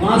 5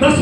10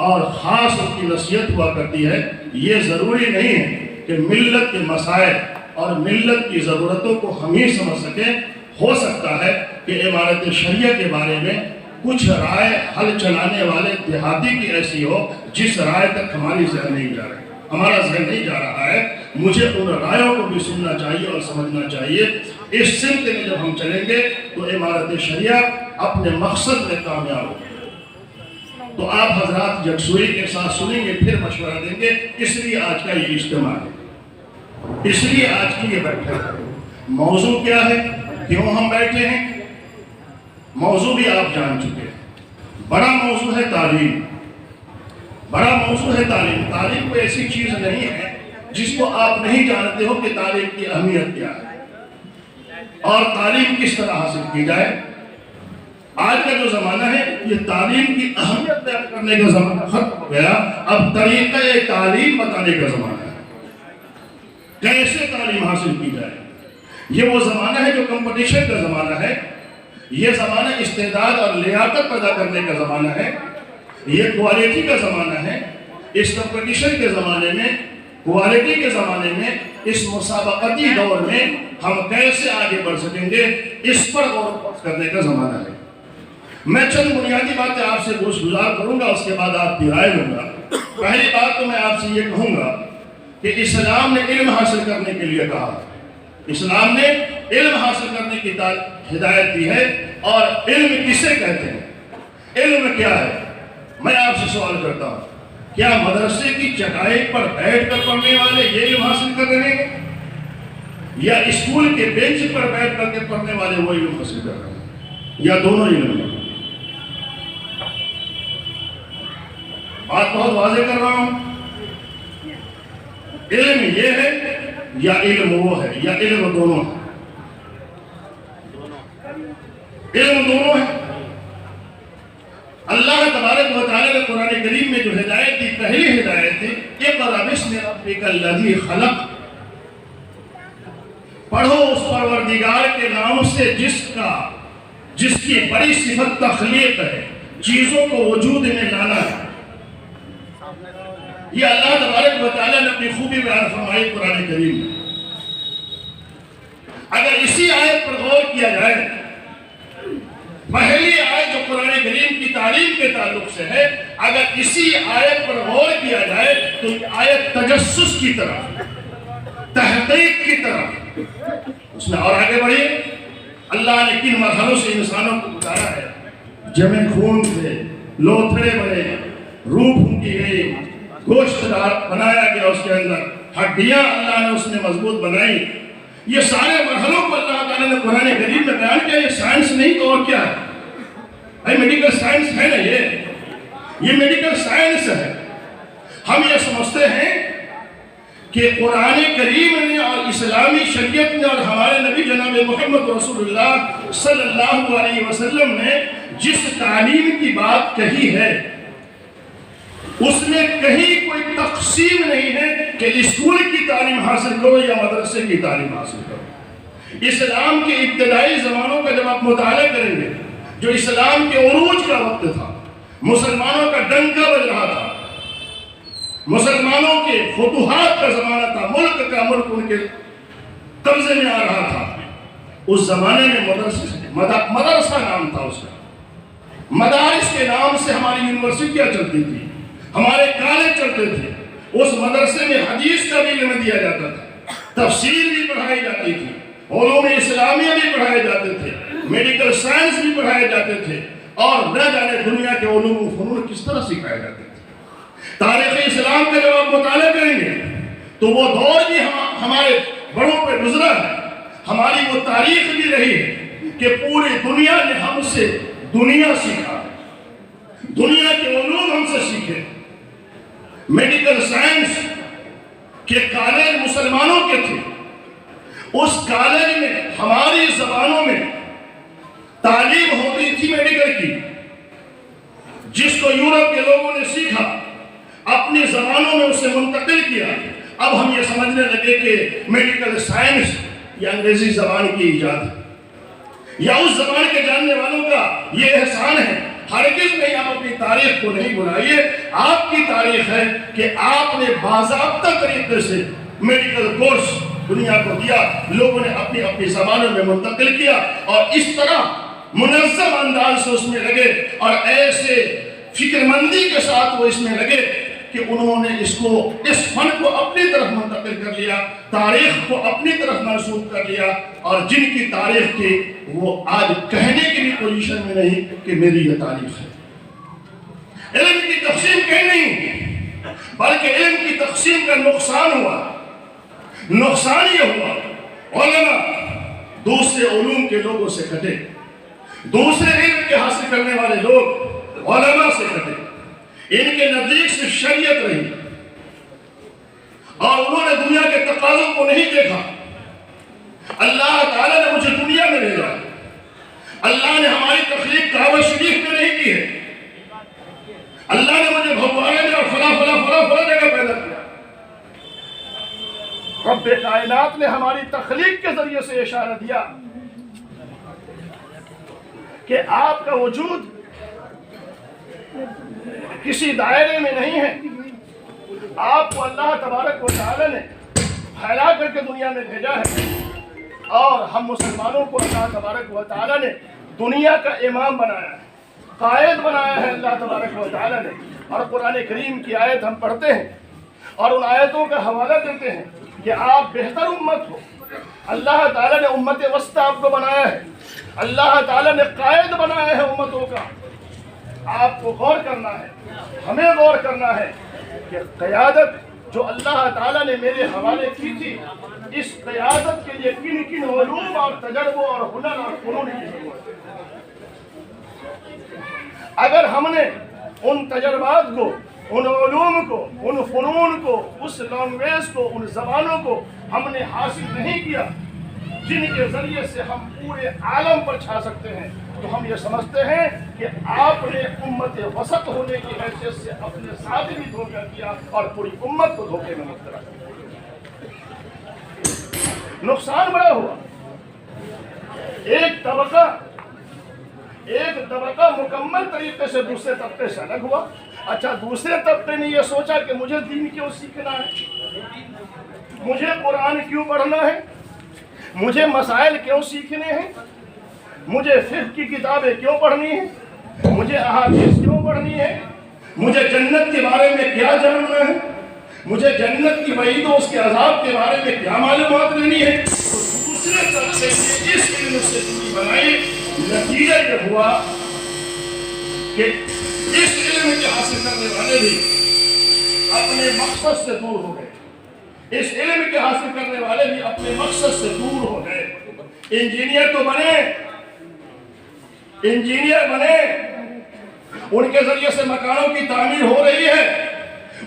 اور خاص اس کی نصیحت ہوا کرتی ہے. یہ ضروری نہیں ہے کہ ملت کے مسائل اور ملت کی ضرورتوں کو ہم ہی سمجھ سکیں. ہو سکتا ہے کہ عمارت شریعہ کے بارے میں کچھ رائے حل چلانے والے دیہاتی کی ایسی ہو جس رائے تک ہماری ذہن نہیں جا رہی، ہمارا ذہن نہیں جا رہا ہے. مجھے ان رائےوں کو بھی سننا چاہیے اور سمجھنا چاہیے. اس سمت میں جب ہم چلیں گے تو عمارت شریعہ اپنے مقصد میں کامیاب ہوگی. تو آپ حضرات یکسوئی کے ساتھ سنیں گے، پھر مشورہ دیں گے. اس لیے آج کا یہ اجتماع ہے، اس لیے آج کی یہ بیٹھک ہے. موضوع کیا ہے، کیوں ہم بیٹھے ہیں؟ موضوع بھی آپ جان چکے ہیں. بڑا موضوع ہے تعلیم. بڑا موضوع ہے تعلیم. تعلیم کوئی ایسی چیز نہیں ہے جس کو آپ نہیں جانتے ہو کہ تعلیم کی اہمیت کیا ہے اور تعلیم کس طرح حاصل کی جائے. آج کا جو زمانہ ہے یہ تعلیم کی اہمیت بیان کرنے کا زمانہ ختم ہو گیا. اب طریقہ تعلیم بتانے کا زمانہ ہے، کیسے تعلیم حاصل کی جائے. یہ وہ زمانہ ہے جو کمپٹیشن کا زمانہ ہے. یہ زمانہ استعداد اور لیاقت پیدا کرنے کا زمانہ ہے. یہ کوالٹی کا زمانہ ہے. اس کمپٹیشن کے زمانے میں، کوالٹی کے زمانے میں، اس مسابقتی دور میں ہم کیسے آگے بڑھ سکیں گے، اس پر غور کرنے کا زمانہ ہے. میں چند بنیادی باتیں آپ سے گزار کروں گا، اس کے بعد آپ کی رائے لوں گا. پہلی بات تو میں آپ سے یہ کہوں گا کہ اسلام نے علم حاصل کرنے کے لیے کہا. اسلام نے علم حاصل کرنے کی ہدایت دی ہے. اور علم کسے کہتے ہیں، علم کیا ہے؟ میں آپ سے سوال کرتا ہوں، کیا مدرسے کی چٹائی پر بیٹھ کر پڑھنے والے یہ علم حاصل کر رہے ہیں، یا اسکول کے بینچ پر بیٹھ کر کے پڑھنے والے وہ علم حاصل کر رہے ہیں، یا دونوں علم ہیں؟ بات بہت واضح کر رہا ہوں. علم یہ ہے یا علم وہ ہے، یا علم دونوں ہے؟ علم دونوں ہے. اللہ تبارک و تعالیٰ نے قرآن کریم میں جو ہدایت دی، پہلی ہدایت دی اقرأ باسم ربک الذی خلق. پڑھو اس پروردگار کے نام سے جس کی بڑی صفت تخلیق ہے، چیزوں کو وجود میں لانا ہے. یہ اللہ تبارک و تعالیٰ نے اپنی خوبی بیان فرمائی قرآن کریم میں. اگر اسی آیت پر غور کیا جائے، پہلی آیت جو قرآن کریم کی تعلیم کے تعلق سے ہے، اگر اسی آیت پر غور کیا جائے تو یہ آیت تجسس کی طرف، تحقیق کی طرف. اس میں اور آگے بڑھیے، اللہ نے کن مرحلوں سے انسانوں کو گزارا ہے. جمع خون سے لوتھڑے بنے، روح پھونکی گئی، گوشت بنایا گیا، اس کے اندر ہڈیاں اللہ نے اس میں مضبوط بنائی. یہ سارے مرحلوں کو اللہ تعالیٰ نے قرآن کریم میں بیان کیا. یہ سائنس نہیں تو اور کیا ہے؟ بھائی میڈیکل سائنس ہے نا، یہ میڈیکل سائنس ہے. ہم یہ سمجھتے ہیں کہ قرآن کریم نے اور اسلامی شریعت نے اور ہمارے نبی جناب محمد رسول اللہ صلی اللہ علیہ وسلم نے جس تعلیم کی بات کہی ہے، اس میں کہیں کوئی تقسیم نہیں ہے کہ اسکول کی تعلیم حاصل کرو یا مدرسے کی تعلیم حاصل کرو. اسلام کے ابتدائی زمانوں کا جب آپ مطالعہ کریں گے، جو اسلام کے عروج کا وقت تھا، مسلمانوں کا ڈنکا بج رہا تھا، مسلمانوں کے فتوحات کا زمانہ تھا، ملک کا ملک ان کے قبضے میں آ رہا تھا. اس زمانے میں مدرسہ نام تھا اس کا. مدارس کے نام سے ہماری یونیورسٹیاں چلتی تھی، ہمارے کالج چلتے تھے. اس مدرسے میں حدیث کا بھی علم دیا جاتا تھا، تفسیر بھی پڑھائی جاتی تھی، علوم اسلامیہ بھی پڑھائے جاتے تھے، میڈیکل سائنس بھی پڑھائے جاتے تھے، اور نہ جانے دنیا کے علوم و فنون کس طرح سکھائے جاتے تھے. تاریخ اسلام کا جب آپ مطالعہ کریں گے تو وہ دور بھی ہمارے بڑوں پہ گزرا ہے. ہماری وہ تاریخ بھی رہی ہے کہ پوری دنیا نے ہم سے دنیا سیکھا، دنیا کے علوم ہم سے سیکھے. میڈیکل سائنس کے کالج مسلمانوں کے تھے. اس کالج میں ہماری زبانوں میں تعلیم ہوتی تھی میڈیکل کی، جس کو یورپ کے لوگوں نے سیکھا، اپنی زبانوں میں اسے منتقل کیا. اب ہم یہ سمجھنے لگے کہ میڈیکل سائنس یہ انگریزی زبان کی ایجاد ہے، یا اس زبان کے جاننے والوں کا یہ احسان ہے. ہرگز نہیں آپ اپنی تاریخ کو نہیں بلائیے. آپ کی تاریخ ہے کہ آپ نے باضابطہ طریقے سے میڈیکل کورس دنیا کو دیا, لوگوں نے اپنی اپنی زبانوں میں منتقل کیا, اور اس طرح منظم انداز سے اس میں لگے, اور ایسے فکر مندی کے ساتھ وہ اس میں لگے کہ انہوں نے اس فن کو اپنی طرف منتقل کر لیا, تاریخ کو اپنی طرف منسوخ کر لیا, اور جن کی تاریخ تھی وہ آج کہنے کی بھی پوزیشن میں نہیں کہ میری یہ تاریخ ہے. علم کی تقسیم کہیں نہیں, بلکہ علم کی تقسیم کا نقصان ہوا. نقصان یہ ہوا علماء دوسرے علوم کے لوگوں سے کٹے, دوسرے علم کے حاصل کرنے والے لوگ علماء سے کٹے, ان کے نزدیک سے شریعت رہی, اور انہوں نے دنیا کے تقاضوں کو نہیں دیکھا. اللہ تعالیٰ نے مجھے دنیا میں بھیجا, اللہ نے ہماری تخلیق کعبہ شریف میں نہیں کی ہے, اللہ نے مجھے بھگوانے میں اور فلاں جگہ پیدا کیا. رب کائنات نے ہماری تخلیق کے ذریعے سے اشارہ دیا کہ آپ کا وجود کسی دائرے میں نہیں ہے, آپ کو اللہ تبارک و تعالی نے پھیلا کر کے دنیا میں بھیجا ہے, اور ہم مسلمانوں کو اللہ تبارک و تعالی نے دنیا کا امام بنایا ہے, قائد بنایا ہے اللہ تبارک و تعالی نے. اور قرآن کریم کی آیت ہم پڑھتے ہیں اور ان آیتوں کا حوالہ دیتے ہیں کہ آپ بہتر امت ہو. اللہ تعالی نے امت وسطی آپ کو بنایا ہے, اللہ تعالی نے قائد بنایا ہے امتوں کا. آپ کو غور کرنا ہے, ہمیں غور کرنا ہے کہ قیادت جو اللہ تعالیٰ نے میرے حوالے کی تھی, اس قیادت کے لیے کن کن علوم اور تجربوں اور ہنر اور فنون کی ضرورت ہے. اگر ہم نے ان تجربات کو, ان علوم کو, ان فنون کو, اس لینگویج کو, ان زبانوں کو ہم نے حاصل نہیں کیا جن کے ذریعے سے ہم پورے عالم پر چھا سکتے ہیں, تو ہم یہ سمجھتے ہیں کہ آپ نے امت وسط ہونے کی حیثیت سے اپنے ساتھ بھی دھوکہ کیا اور پوری امت کو دھوکے میں مبتلا کیا. نقصان بڑا ہوا. ایک طبقہ مکمل طریقے سے دوسرے طبقے سے الگ ہوا. اچھا, دوسرے طبقے نے یہ سوچا کہ مجھے دین کیوں سیکھنا ہے, مجھے قرآن کیوں پڑھنا ہے, مجھے مسائل کیوں سیکھنے ہیں, مجھے فقہ کی کتابیں کیوں پڑھنی ہیں, مجھے احادیث کیوں پڑھنی ہے, مجھے جنت کے بارے میں کیا جاننا ہے, مجھے جنت کی وعید و اس کے عذاب کے بارے میں کیا معلومات لینی ہے. تو دوسرے طبقے نے اس علم سے دوری بنائی. نتیجہ یہ ہوا کہ اس علم کے حاصل کرنے والے بھی اپنے مقصد سے دور ہو گئے. اس علم کے حاصل کرنے والے بھی اپنے مقصد سے دور ہو گئے. انجینئر تو بنے, ان کے ذریعے سے مکانوں کی تعمیر ہو رہی ہے,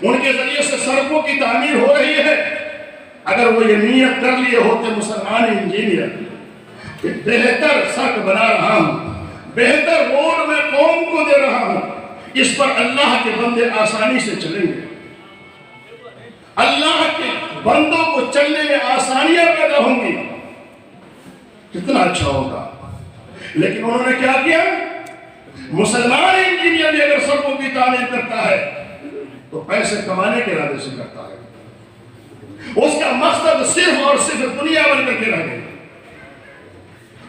ان کے ذریعے سے سڑکوں کی تعمیر ہو رہی ہے. اگر وہ یہ نیت کر لیے ہوتے مسلمان انجینئر کہ بہتر سڑک بنا رہا ہوں, بہتر روڈ میں قوم کو دے رہا ہوں, اس پر اللہ کے بندے آسانی سے چلیں گے, اللہ کے بندوں کو چلنے میں آسانیاں پیدا ہوں گی, کتنا اچھا ہوگا. لیکن انہوں نے کیا کیا, مسلمان انجینئر بھی اگر سڑکوں کی تعمیر کرتا ہے تو پیسے کمانے کے ارادے سے کرتا ہے, اس کا مقصد صرف اور صرف دنیا بن کر کے رہ گئے.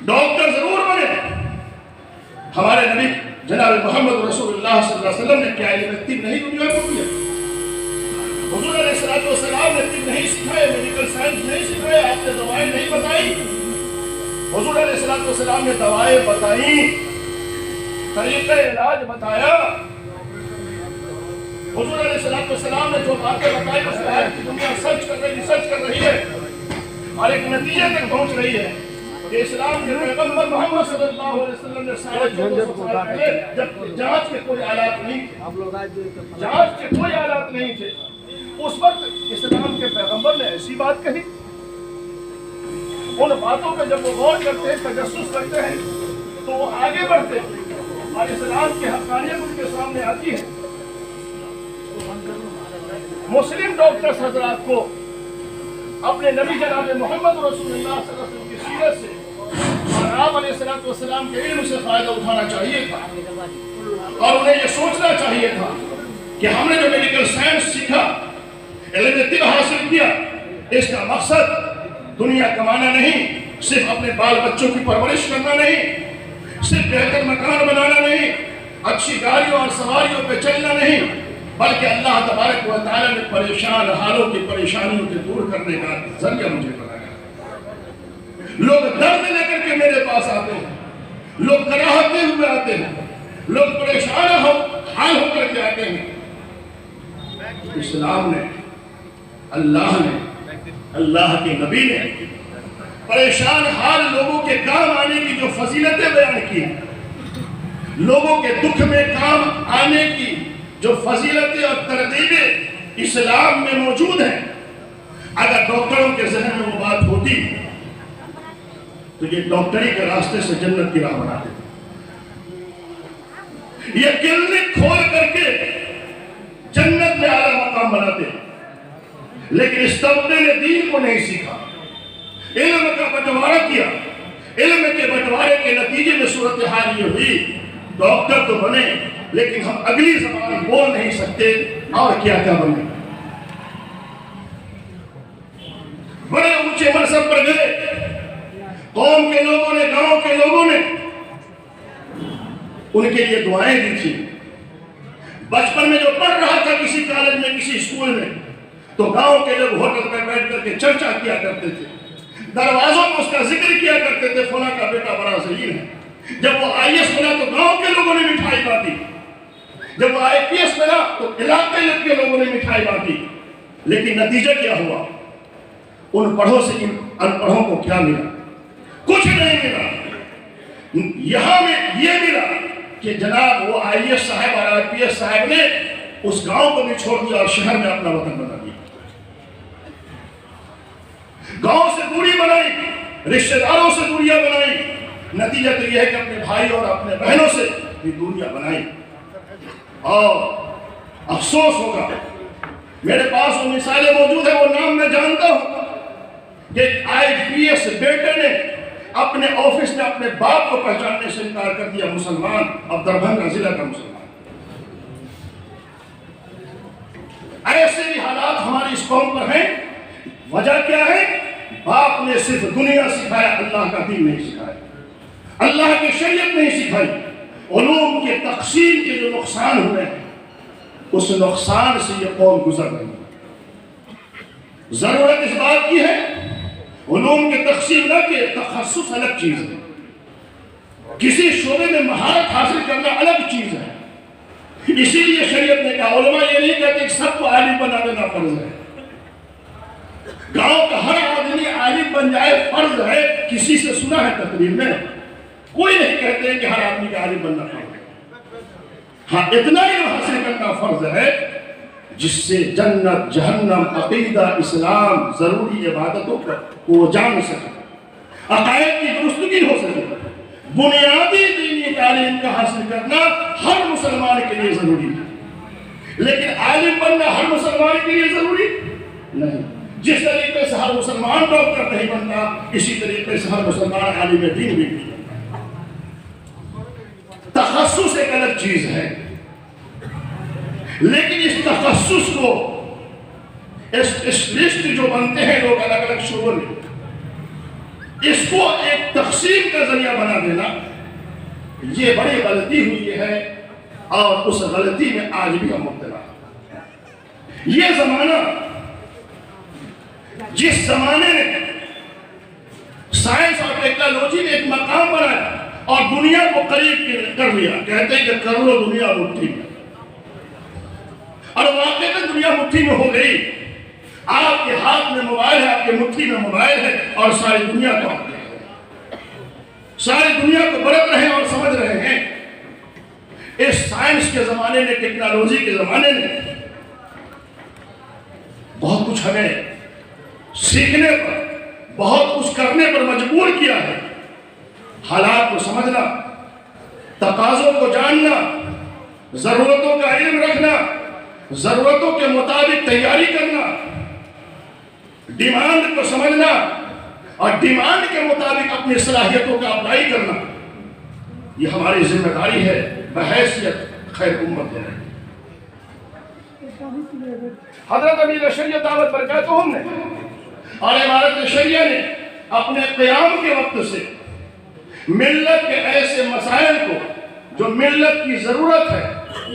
ڈاکٹر ضرور بنے, ہمارے نبی جناب محمد رسول اللہ صلی اللہ علیہ وسلم نے کیا علم طب نہیں دنیا کو دیا, حضور علیہ السلام نے طب نہیں سکھائے, میڈیکل سائنس نہیں سکھائے, آپ نے دوائیں نہیں بتائی. حضور علیہ السلام نے دوائیں بتائیں, طریقہ علاج بتایا. حضور علیہ السلام نے جو باتیں بتائی اس پر آج کی دنیا ریسرچ کر رہی ہے اور ایک نتیجے تک پہنچ رہی ہے کہ اسلام کے پیغمبر محمد صلی اللہ علیہ وسلم نے 1450 سال پہلے جب جانچ کے کوئی آلات نہیں تھے, اس وقت اسلام کے پیغمبر نے ایسی بات کہی. ان باتوں پہ جب وہ غور کرتے ہیں, تجسس کرتے ہیں, تو وہ آگے بڑھتے ہیں اور اسلام کی حقانیت ان کے سامنے آتی ہے. مسلم ڈاکٹرز حضرات کو اپنے نبی جناب محمد رسول اللہ صلی اللہ علیہ وسلم کی سیرت سے اور آپ علیہ السلام کے علم سے فائدہ اٹھانا چاہیے تھا. اور انہیں یہ سوچنا چاہیے تھا کہ ہم نے جو میڈیکل سائنس سیکھا، علم طب حاصل کیا، اس کا مقصد دنیا کمانا نہیں، صرف اپنے بال بچوں کی پرورش کرنا نہیں، صرف بہتر مکان بنانا نہیں، اچھی گاڑیوں اور سواریوں پہ چلنا نہیں، بلکہ اللہ تبارک و تعالیٰ نے پریشان حالوں کی پریشانیوں کے دور کرنے کا ذریعہ مجھے بنایا۔ لوگ درد لے کر کے میرے پاس آتے ہیں، لوگ کراہتے ہوئے آتے ہیں، لوگ پریشان حال ہو کر کے آتے ہیں۔ اسلام نے، اللہ کے نبی نے پریشان حال لوگوں کے کام آنے کی جو فضیلتیں بیان کی ہیں، لوگوں کے دکھ میں کام آنے کی جو فضیلتیں اور ترغیبیں اسلام میں موجود ہیں، اگر ڈاکٹروں کے ذہن میں وہ بات ہوتی تو یہ ڈاکٹری کے راستے سے جنت کی راہ بناتے، یہ کلینک کھول کر کے جنت میں اعلیٰ مقام بناتے، لیکن اس طبقے نے دین کو نہیں سیکھا، علم کا بٹوارہ کیا۔ علم کے بٹوارے کے نتیجے میں صورتحال یہ ہوئی، ڈاکٹر تو بنے لیکن ہم اگلی زبان بول نہیں سکتے، اور کیا کیا بنے، بڑے اونچے منصب پر گئے، قوم کے لوگوں نے، گاؤں کے لوگوں نے ان کے لیے دعائیں دی تھی۔ بچپن میں جو پڑھ رہا تھا کسی کالج میں، کسی اسکول میں، تو گاؤں کے لوگ ہوٹل میں بیٹھ کر کے چرچا کیا کرتے تھے، دروازوں میں اس کا ذکر کیا کرتے تھے، فلاں کا بیٹا بڑا ذہین ہے۔ جب وہ IAS بنا تو گاؤں کے لوگوں نے مٹھائی بانٹی، جب وہ IPS بنا تو علاقے کے لوگوں نے مٹھائی بانٹی، لیکن نتیجہ کیا ہوا؟ ان پڑھوں سے ان پڑھوں کو کیا ملا؟ کچھ نہیں ملا۔ یہاں میں یہ ملا کہ جناب وہ IAS صاحب اور IPS صاحب نے اس گاؤں کو بھی چھوڑ دیا اور شہر میں اپنا وطن بنا دیا، گاؤں سے دوری بنائی، رشتہ داروں سے دوریاں بنائی، نتیجہ تو یہ ہے کہ اپنے بھائی اور اپنے بہنوں سے بھی دوریاں بنائی۔ اور افسوس ہوگا، میرے پاس وہ مثالیں موجود ہیں، وہ نام میں جانتا ہوں کہ IPS بیٹے نے اپنے آفس میں اپنے باپ کو پہچاننے سے انکار کر دیا، مسلمان، اب دربھنگہ ضلع کا مسلمان۔ ایسے بھی حالات ہماری اس قوم پر ہیں۔ وجہ کیا ہے؟ باپ نے صرف دنیا سکھایا، اللہ کا دین نہیں سکھایا، اللہ کی شریعت نہیں سکھائی۔ علوم کے تقسیم کے جو نقصان ہوئے ہیں، اس نقصان سے یہ قوم گزر رہی ہے۔ ضرورت اس بات کی ہے علوم کے تقسیم نہ کہ تخصص الگ چیز ہے، کسی شعبے میں مہارت حاصل کرنا الگ چیز ہے۔ اسی لیے شریعت نے کہا، علماء یہ نہیں کہتے کہ سب کو عالم بنا دینا فرض ہے، گاؤں کا ہر آدمی عالم بن جائے فرض ہے۔ کسی سے سنا ہے تقریر میں، کوئی نہیں کہتے کہ ہر آدمی کا عالم بننا فرض ہے، ہاں اتنا ہی حاصل کرنا فرض ہے جس سے جنت، جہنم، عقیدہ، اسلام، ضروری عبادتوں پر وہ جان سکے، عقائد کی درستگی ہو سکے۔ بنیادی دینی تعلیم کا حاصل کرنا ہر مسلمان کے لیے ضروری ہے، لیکن عالم بننا ہر مسلمان کے لیے ضروری نہیں۔ جس طریقے سے ہر مسلمان ڈاکٹر نہیں بنتا، اسی طریقے سے ہر مسلمان عالم دین بھی نہیں بنتا۔ تخصص ایک الگ چیز ہے، لیکن اس تخصص کو، اسپیشلسٹ جو بنتے ہیں لوگ الگ الگ شعبوں میں، اس کو ایک تقسیم کا ذریعہ بنا دینا، یہ بڑی غلطی ہوئی ہے، اور اس غلطی میں آج بھی ہم مبتلا ہیں۔ یہ زمانہ، جس زمانے نے سائنس اور ٹیکنالوجی نے ایک مقام بنایا اور دنیا کو قریب کر لیا، کہتے ہیں کہ کر لو دنیا مٹھی میں، اور واقعی میں دنیا مٹھی میں ہو گئی۔ آپ کے ہاتھ میں موبائل ہے، آپ کے مٹھی میں موبائل ہے، اور ساری دنیا کو آپ دیکھ رہے ہیں، ساری دنیا کو برت رہے ہیں اور سمجھ رہے ہیں۔ اس سائنس کے زمانے نے، ٹیکنالوجی کے زمانے نے بہت کچھ ہمیں سیکھنے پر، بہت کچھ کرنے پر مجبور کیا ہے۔ حالات کو سمجھنا، تقاضوں کو جاننا، ضرورتوں کا علم رکھنا، ضرورتوں کے مطابق تیاری کرنا، ڈیمانڈ کو سمجھنا اور ڈیمانڈ کے مطابق اپنی صلاحیتوں کا اپلائی کرنا، یہ ہماری ذمہ داری ہے بحیثیت خیر امت بنے۔ حضرت امیر شریعت دعوت برکاتہم نے اور امارت شریعہ نے اپنے قیام کے وقت سے ملت کے ایسے مسائل کو جو ملت کی ضرورت ہے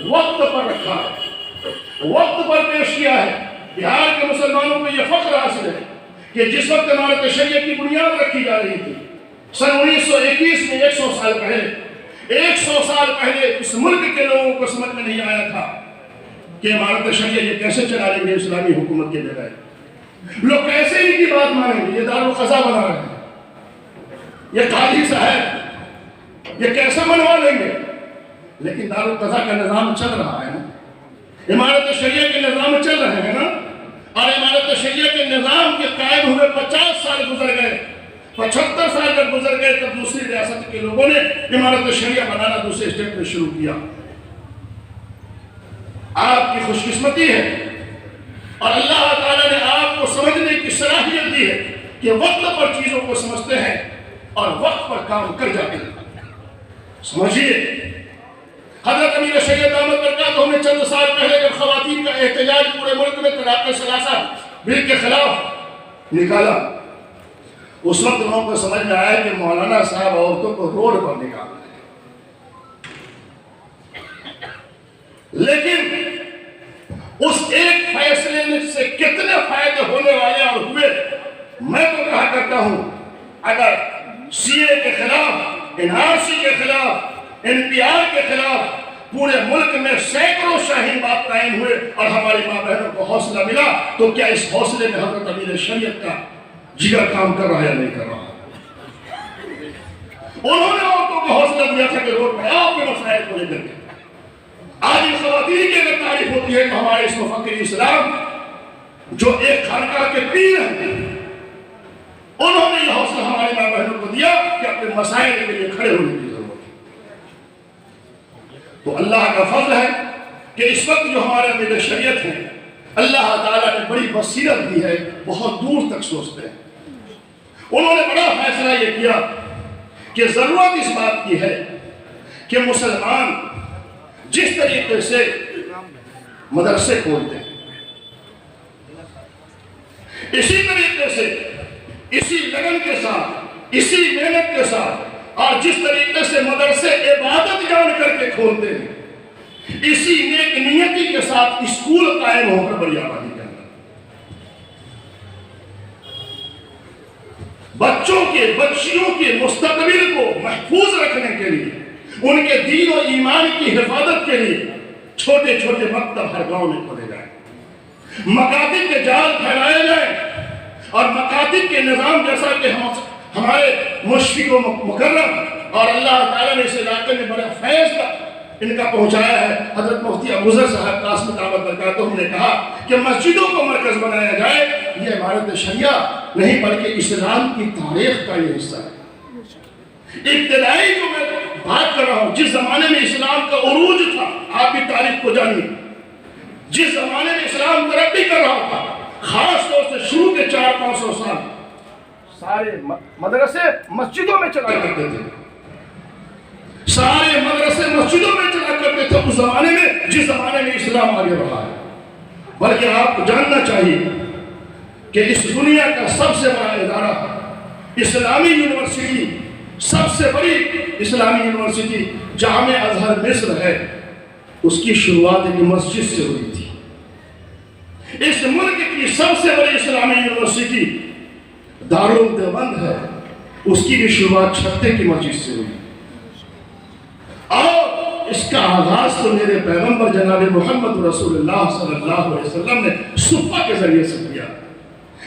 وقت پر رکھا ہے، وقت پر پیش کیا ہے۔ بہار کے مسلمانوں کو یہ فخر حاصل ہے کہ جس وقت امارت شریعت کی بنیاد رکھی جا رہی تھی سن 1921 میں 100 سال پہلے، 100 سال پہلے اس ملک کے لوگوں کو سمجھ میں نہیں آیا تھا کہ امارت شریعہ یہ کیسے چلا لیں گے اسلامی حکومت کے بغیر، لوگ کیسے ان کی بات مانیں گے، یہ دارالقضا بنا رہے ہیں، یہ قاضی صاحب یہ کیسا منوا لیں گے۔ لیکن دارالقضا کا نظام چل رہا ہے نا، امارت شریعہ کے نظام چل رہے ہیں نا، اور امارت شریعہ کے نظام کے قائم ہوئے 50 سال گزر گئے، 75 سال جب گزر گئے تب دوسری ریاست کے لوگوں نے امارت شریعہ بنانا دوسرے اسٹیٹ میں شروع کیا۔ آپ کی خوش قسمتی ہے اور اللہ تعالیٰ نے آپ کو سمجھنے کی صلاحیت دی ہے کہ وقت پر چیزوں کو سمجھتے ہیں اور وقت پر کام کر جاتے ہیں۔ سمجھیے حضرت امیر شریعت دعوت برکاتہم نے چند سال پہلے جب خواتین کا احتجاج پورے ملک میں طلاق ثلاثہ بل کے خلاف نکالا، اس وقت لوگوں کو سمجھ میں آیا کہ مولانا صاحب عورتوں کو روڈ پر نکال رہے ہیں، لیکن اس ایک فیصلے سے کتنے فائدے ہونے والے اور ہوئے، میں تو کہا کرتا ہوں اگر سی اے کے خلاف، این آر سی کے خلاف، این پی آر کے خلاف پورے ملک میں سینکڑوں شاہین باغ قائم ہوئے اور ہماری ماں بہنوں کو حوصلہ ملا، تو کیا اس حوصلے میں حضرت امیر شریعت کا جگر کام کر رہا یا نہیں کر رہا؟ انہوں نے عورتوں کو حوصلہ دیا تھا کہ روڈ پہ آؤ اپنے مسائل کو لے کر کے۔ آج ان خواتین کی اگر تعریف ہوتی ہے تو ہمارے اس مفکر اسلام جو ایک خانقاہ کے پیر ہیں، انہوں نے یہ حوصلہ ہمارے ماں بہنوں کو دیا کہ اپنے مسائل کے لیے کھڑے ہونے کی ضرورت ہے۔ تو اللہ کا فضل ہے کہ اس وقت جو ہمارے امیر شریعت ہیں اللہ تعالیٰ نے بڑی بصیرت دی ہے، بہت دور تک سوچتے ہیں۔ انہوں نے بڑا فیصلہ یہ کیا کہ ضرورت اس بات کی ہے کہ مسلمان جس طریقے سے مدرسے کھولتے ہیں، اسی طریقے سے، اسی لگن کے ساتھ، اسی محنت کے ساتھ، اور جس طریقے سے مدرسے عبادت جان کر کے کھولتے ہیں، اسی نیک نیتی کے ساتھ اسکول قائم ہو کر بڑی آبادی کرنا۔ بچوں کے، بچیوں کے مستقبل کو محفوظ رکھنے کے لیے، ان کے دین و ایمان کی حفاظت کے لیے چھوٹے چھوٹے مکتب ہر گاؤں میں کھولے جائیں، مکاتب کے جال پھیلائے جائیں، اور مکاتب کے نظام جیسا کہ ہمارے مشفق و مکرم اور اللہ تعالیٰ نے اس علاقے میں بڑا فیض کا ان کا پہنچایا ہے، حضرت مفتی ابوذر صاحب قاسم دعوت برکاتہم نے کہا کہ مسجدوں کو مرکز بنایا جائے، یہ امارت شریعہ نہیں بلکہ اسلام کی تاریخ کا یہ حصہ ہے۔ ابتدائی جو میں بات کر رہا ہوں، جس زمانے میں اسلام کا عروج تھا، آپ بھی تاریخ کو جانیے، جس زمانے میں اسلام ترقی کر رہا تھا، خاص طور سے شروع کے 400-500 سال سارے مدرسے مسجدوں میں چلا کرتے تھے، سارے مدرسے مسجدوں میں چلا کرتے تھے اس زمانے میں، جس زمانے میں اسلام آگے بڑھا ہے۔ بلکہ آپ کو جاننا چاہیے کہ اس دنیا کا سب سے بڑا ادارہ اسلامی یونیورسٹی، سب سے بڑی اسلامی یونیورسٹی جامع ازہر مصر ہے، اس کی شروعات ایک مسجد سے ہوئی تھی۔ اس ملک کی سب سے بڑی اسلامی یونیورسٹی دارالعلوم دیوبند ہے، اس کی بھی شروعات چھتے کی مسجد سے ہوئی، اور اس کا آغاز تو میرے پیغمبر جناب محمد رسول اللہ صلی اللہ علیہ وسلم نے صفہ کے ذریعے سے کیا۔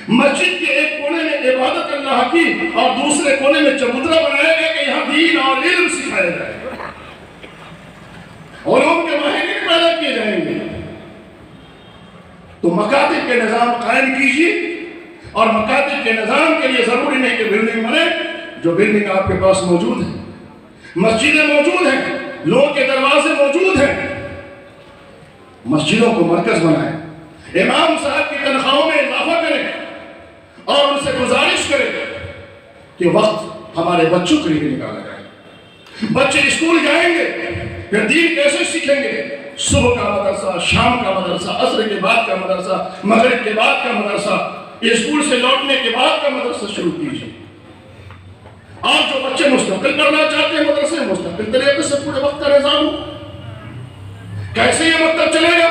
مسجد کے ایک کونے میں عبادت اللہ کی اور دوسرے کونے میں چبوترا بنایا گیا کہ یہاں دین اور علم سکھایا جائے، علوم کے ماہرین پیدا کیے جائیں گے۔ تو مکاتب کے نظام قائم کیجیے، اور مکاتب کے نظام کے لیے ضروری نہیں کہ بلڈنگ بنے، جو بلڈنگ آپ کے پاس موجود ہے، مسجدیں موجود ہیں، لوگوں کے دروازے موجود ہیں، مسجدوں کو مرکز بنائیں، امام صاحب کی تنخواہوں میں اضافہ کریں، اور ان سے گزارش کریں کہ وقت ہمارے بچوں کے لیے نکالا جائے۔ بچے اسکول جائیں گے، پھر دین کیسے سیکھیں گے؟ صبح کا مدرسہ، شام کا مدرسہ، عصر کے بعد کا مدرسہ، مغرب کے بعد کا مدرسہ، اسکول سے لوٹنے کے بعد کا مدرسہ شروع کیجیے۔ آپ جو بچے مستقل کرنا چاہتے ہیں مدرسے، مستقل طریقے سے پورے وقت کا نظام ہو۔ کیسے یہ مکتب چلے گا؟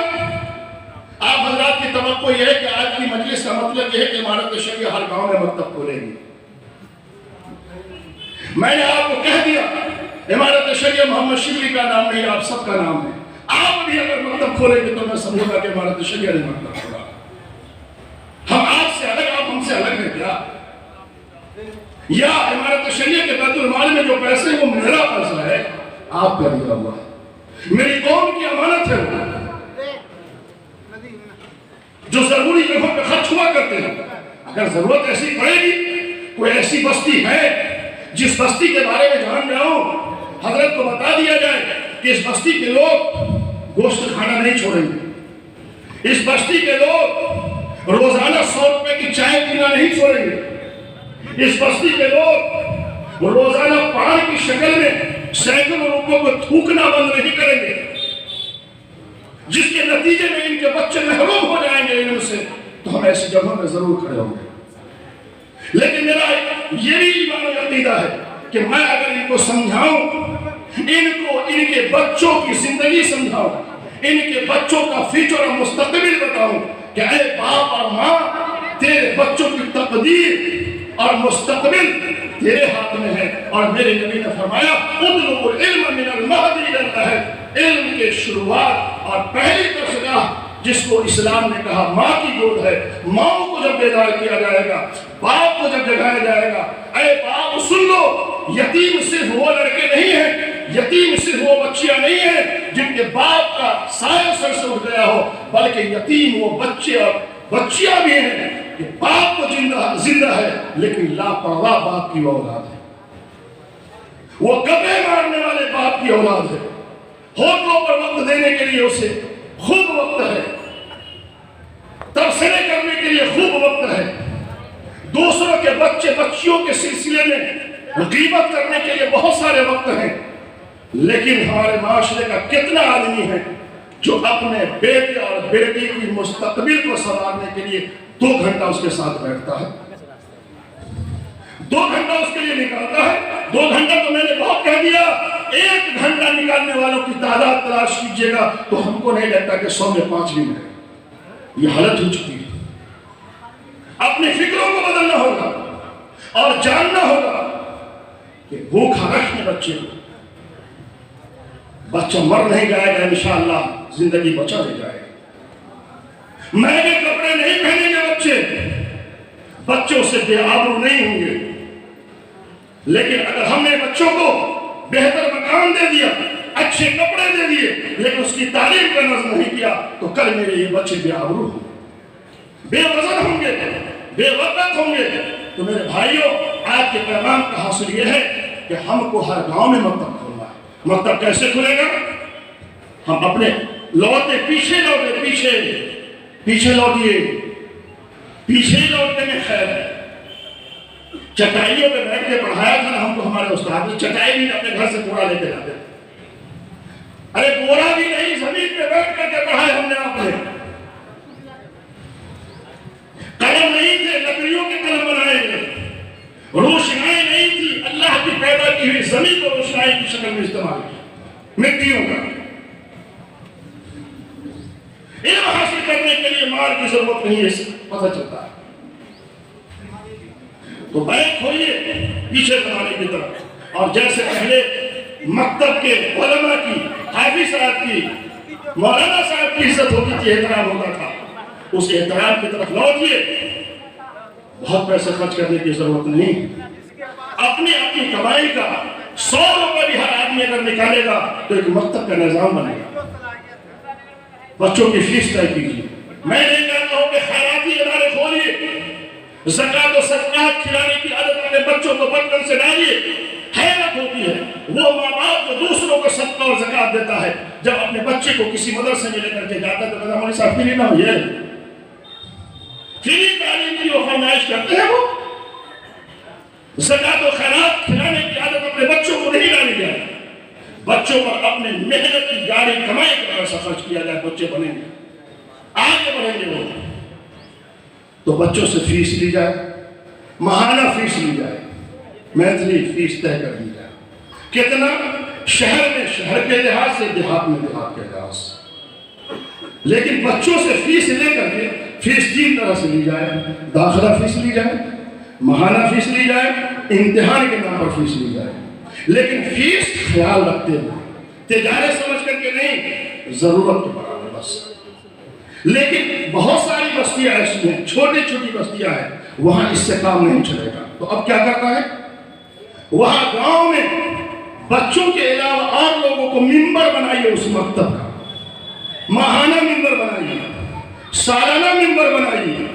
آپ حضرات کی توقع یہ ہے کہ آج کی مجلس کا مطلب یہ ہے کہ امارت شریعہ ہر گاؤں میں مکتب کھولے گی۔ میں نے آپ کو کہہ دیا امارت شریعہ محمد شبلی کا نام نہیں، آپ سب کا نام ہے۔ آپ بھی اگر مکتب کھولیں گے تو میں سمجھوں گا کہ امارت شریعہ نے مکتب کھولا۔ ہم آپ سے الگ، آپ ہم سے الگ ہیں کیا؟ یا امارت شریعہ کے بیت المال میں جو پیسے ہیں وہ میرا پیسہ ہے، آپ کا دیا ہوا ہے، میری قوم کی امانت ہے وہ، جو ضروری جگہوں پہ خرچ ہوا کرتے ہیں۔ اگر ضرورت ایسی پڑے گی، کوئی ایسی بستی ہے جس بستی کے بارے میں جان رہا ہوں، حضرت کو بتا دیا جائے کہ اس بستی کے لوگ گوشت کھانا نہیں چھوڑیں گے، اس بستی کے لوگ روزانہ 100 روپے کی چائے پینا نہیں چھوڑیں گے، اس بستی کے لوگ روزانہ پان کی شکل میں سینکڑوں روپوں کو تھوکنا بند نہیں کریں گے، جس کے نتیجے میں ان کے بچے محروم ہو جائیں گے علم سے، تو ہم ایسی جگہوں میں ضرور کھڑے ہوں گے۔ لیکن میرا یہ بھی ایمان و عقیدہ ہے کہ میں اگر ان کو سمجھاؤں، ان کو ان کے بچوں کی زندگی سمجھاؤں، ان کے بچوں کا فیوچر اور مستقبل بتاؤں کہ اے باپ اور ماں، تیرے بچوں کی تقدیر اور مستقبل تیرے ہاتھ میں ہے۔ اور میرے نبی نے فرمایا اطلبوا العلم من المہد الی اللحد، علم کے شروعات اور پہلی درسگاہ جس کو اسلام نے کہا ماں کی گود ہے۔ ماں کو جب بیدار کیا جائے گا، باپ کو جب جگایا جائے گا، اے باپ سن لو، یتیم صرف وہ لڑکے نہیں ہیں، یتیم صرف وہ بچیاں نہیں ہیں جن کے باپ کا سایہ سر سے اٹھ گیا ہو، بلکہ یتیم وہ بچے اور بچیاں بھی ہیں کہ باپ کو زندہ ہے لیکن لاپرواہ باپ کی اولاد ہے، وہ گپے مارنے والے باپ کی اولاد ہے، ہوٹلوں پر وقت دینے کے لیے اسے خوب وقت ہے، تبصرے کرنے کے لیے خوب وقت ہے، دوسروں کے بچے بچیوں کے سلسلے میں غیبت کرنے کے لیے بہت سارے وقت ہیں۔ لیکن ہمارے معاشرے کا کتنا آدمی ہے جو اپنے بیٹے اور بیٹی کی مستقبل کو سنوارنے کے لیے 2 گھنٹہ اس کے ساتھ بیٹھتا ہے، 2 گھنٹہ اس کے لیے نکالتا ہے۔ 2 گھنٹہ تو میں نے بہت کہہ دیا، 1 گھنٹہ نکالنے والوں کی تعداد تلاش کیجئے گا تو ہم کو نہیں لگتا کہ 100 میں 5 بھی ہے۔ یہ حالت ہو چکی ہے۔ اپنی فکروں کو بدلنا ہوگا اور جاننا ہوگا کہ بھوکا رکھنے بچے کو، بچہ مر نہیں جائے گا انشاءاللہ، زندگی بچا لے جائے گا۔ مہنگے کپڑے نہیں پہنیں گے بچے اس سے بے آبرو نہیں ہوں گے۔ لیکن اگر ہم نے بچوں کو بہتر مکان دے دیا، اچھے کپڑے دے دیے، لیکن اس کی تعلیم کا نظم نہیں کیا، تو کل میرے یہ بچے بے آبرو ہوں گے، بے وزن ہوں گے، بے وقت ہوں گے۔ تو میرے بھائیوں، آج کے پیغام کا حاصل یہ ہے کہ ہم کو ہر گاؤں میں مکتب کھولنا ہے۔ مکتب کیسے کھلے گا؟ ہم اپنے پیچھے لوٹیے، پیچھے لوٹنے میں خیر ہے۔ چٹائیوں پہ بیٹھ کے پڑھایا تھا ہم کو ہمارے استاد نے، چٹائی بھی اپنے گھر سے پورا لے کے جاتے تھے۔ ارے پورا بھی نہیں، زمین پہ بیٹھ کر کے پڑھائے ہم نے آپ نے۔ قلم نہیں تھے، لکڑیوں کے قلم بنائے گئے، روشنائی نہیں تھی، اللہ کی پیدا کی ہوئی زمین کو روشنائی کی شکل میں استعمال کیا، مٹیوں کا۔ علم حاصل کرنے کے لیے مال کی ضرورت نہیں ہے، پتہ چلتا ہے۔ تو بیٹھ کھولیے پیچھے زمانے کی طرف، اور جیسے پہلے مکتب کے علماء کی، حافظ صاحب کی، مولانا صاحب کی عزت ہوتی تھی، احترام ہوتا تھا، اس احترام کی طرف لوٹیے۔ بہت پیسے خرچ کرنے کی ضرورت نہیں، اپنی کمائی کا 100 روپے بھی ہر آدمی اگر نکالے گا تو ایک مکتب کا نظام بنے گا۔ بچوں کی فیس طے کیجیے۔ میں نہیں کہتا ہوں کہ خیراتی ادارے کھولیے، زکات و صدقات کھلانے کی عادت اپنے بچوں کو بچپن سے ڈالیے۔ حیرت ہوتی ہے وہ ماں باپ جو دوسروں کو صدقہ اور زکات دیتا ہے، جب اپنے بچے کو کسی مدرسے میں لے کر کے جاتا ہے تو کہتا ہمارے ساتھ فری نہ ہوئے، فری تعلیم کی وہ فرمائش کرتے ہیں۔ وہ زکات و خیرات کھلانے کی عادت اپنے بچوں کو نہیں ڈالی جائے۔ بچوں پر اپنے محنت کی گاڑی کمائی کا پیسہ خرچ کیا جائے، بچے بنیں گے، آگے بڑھیں گے وہ، تو بچوں سے فیس لی جائے، ماہانہ فیس لی جائے، منتھلی فیس طے کر دی جائے، کتنا شہر میں شہر کے لحاظ سے، دیہات میں دیہات کے لحاظ سے، لیکن بچوں سے فیس لے کر کے فیس 3 طرح سے لی جائے، داخلہ فیس لی جائے، ماہانہ فیس لی جائے، امتحان کے نام پر فیس لی جائے، لیکن فیس خیال رکھتے ہیں، تجارت سمجھ کر کے نہیں، ضرورت کے برابر بس۔ لیکن بہت ساری بستیاں ایسی ہیں، چھوٹی چھوٹی بستیاں ہیں، وہاں اس سے کام نہیں چلے گا، تو اب کیا کرتا ہے؟ وہاں گاؤں میں بچوں کے علاوہ اور لوگوں کو ممبر بنائیے اس مکتب کا، ماہانہ ممبر بنائیے، سالانہ ممبر بنائیے،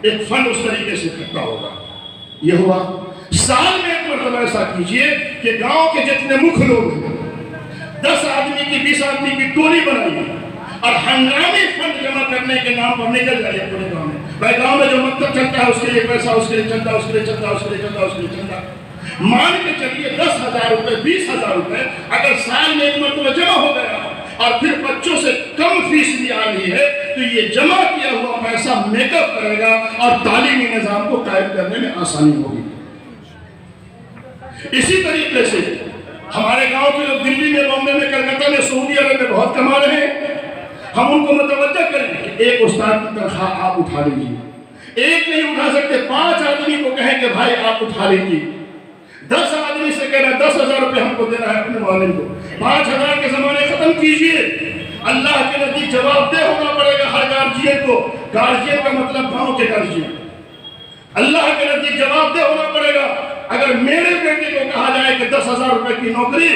ایک فنڈ اس طریقے سے اکٹھا ہوگا۔ یہ ہوا سال میں ایک مرتبہ ایسا کیجئے کہ گاؤں کے جتنے مکھ لوگ ہیں 10 آدمی کی 20 آدمی کی ٹولی بنائیے اور ہنگامی فنڈ جمع کرنے کے نام پر نکل جائیے پورے گاؤں میں۔ بھائی گاؤں میں جو مکتب چلتا ہے اس کے لیے پیسہ، اس کے لیے چندہ، اس کے لیے چندہ، اس کے لیے چندہ، اس کے لیے چندہ، مان کے چلیے 10,000 روپے 20,000 روپے اگر سال میں ایک مرتبہ جمع ہو گیا اور پھر بچوں سے کم فیس بھی آ رہی ہے تو یہ جمع کیا ہوا پیسہ میک اپ کرے گا اور تعلیمی نظام کو قائم کرنے میں آسانی ہوگی۔ اسی طریقے سے ہمارے گاؤں کے لوگ دلی میں، بامبے میں، کلکتہ میں، سعودی عرب میں بہت کما رہے ہیں، ہم ان کو متوجہ کریں کہ ایک استاد کی تنخواہ آپ اٹھا لیجیے، ایک نہیں اٹھا سکتے 5 آدمی کو کہیں کہ بھائی آپ اٹھا لیجیے، 10 آدمی سے کہنا 10,000 روپے ہم کو دینا ہے اپنے معلم کو، 5,000 کے زمانے ختم کیجئے۔ اللہ کے نزدیک جواب دہ ہونا پڑے گا ہر گارجین کو، گارجین کا مطلب گاؤں کے گارجین، اللہ کے نزدیک جواب دہ ہونا پڑے گا۔ اگر میرے بیٹے کو کہا جائے کہ 10,000 روپے کی نوکری،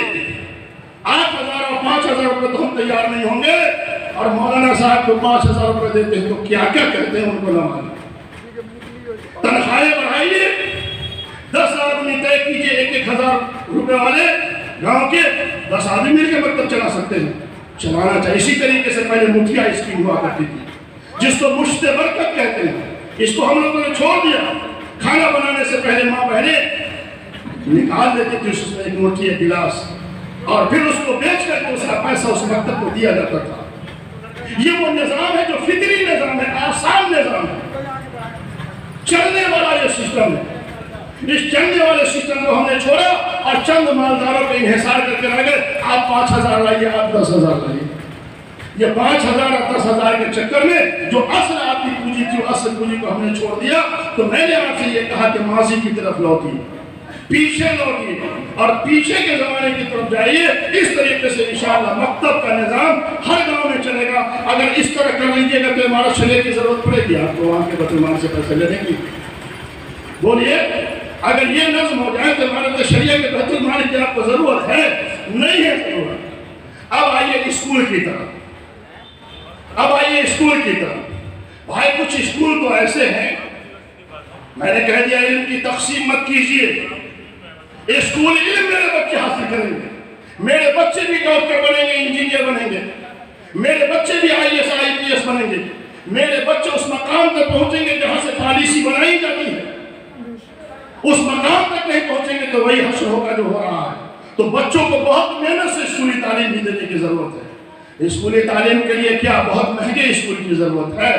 8,000 اور 5,000 روپے تو ہم تیار نہیں ہوں گے، اور مولانا صاحب کو 5,000 روپے دیتے ہیں تو کیا کیا کہتے ہیں ان کو نہ معلوم۔ تنخواہیں بڑھائیے، 10 آدمی طے کیجئے 1,000 روپے والے گاؤں کے، 10 آدمی مل کے مکتب چلا سکتے ہیں، چلانا چاہیے۔ اسی طریقے سے پہلے مٹھیا اسکیم ہوا کرتی تھی جس کو مشت برکت کہتے ہیں، اس کو ہم لوگوں نے چھوڑ دیا۔ کھانا بنانے سے پہلے ماں بہنیں نکال دیتی تھی اس میں ایک مٹھی ایک گلاس، اور پھر اس کو بیچ کر کے اس کا پیسہ اس مکتب کو دیا جاتا تھا۔ یہ وہ نظام ہے جو فطری نظام ہے، آسان نظام ہے، چلنے والا یہ سسٹم ہے۔ اس چلنے والے سسٹم کو ہم نے چھوڑا اور چند مالداروں پہ انحصار کر کے رہ گئے، آپ 5,000 لائیے، آپ 10,000 لائیے۔ یہ 5,000 اور 10,000 کے چکر میں جو اصل آپ کی پونجی تھی، اصل پونجی کو ہم نے چھوڑ دیا۔ تو میں نے آپ سے یہ کہا کہ ماضی کی طرف لوٹیے، پیچھے لوٹیے اور پیچھے کے زمانے کی طرف جائیے۔ اس طریقے سے انشاءاللہ مکتب کا نظام ہر گاؤں میں چلے گا۔ اگر اس طرح کر لیجیے گا تو ہمارا شریعت کی ضرورت پڑے گی آپ کو وہاں کے بیت المال سے پیسے لینے کی؟ بولیے، اگر یہ نظم ہو جائے تو ہمارے شریعت کے بیت المال کی آپ کو ضرورت ہے؟ نہیں ہے ضرورت۔ اب آئیے اسکول کی طرف، اب آئیے اسکول کی طرف۔ بھائی کچھ اسکول تو ایسے ہیں، میں نے کہہ دیا علم کی تقسیم مت کیجیے، اسکول علم میرے بچے حاصل کریں گے، میرے بچے بھی ڈاکٹر بنیں گے، انجینئر بنیں گے، میرے بچے بھی IAS IPS بنیں گے، میرے بچے اس مقام تک پہنچیں گے جہاں سے پالیسی بنائی جاتی ہے، اس مقام تک نہیں پہنچیں گے تو وہی حشر ہوگا جو ہو رہا ہے۔ تو بچوں کو بہت محنت سے اسکولی تعلیم بھی دینے کی ضرورت ہے۔ اسکولی تعلیم کے لیے کیا بہت مہنگے اسکول کی ضرورت ہے۔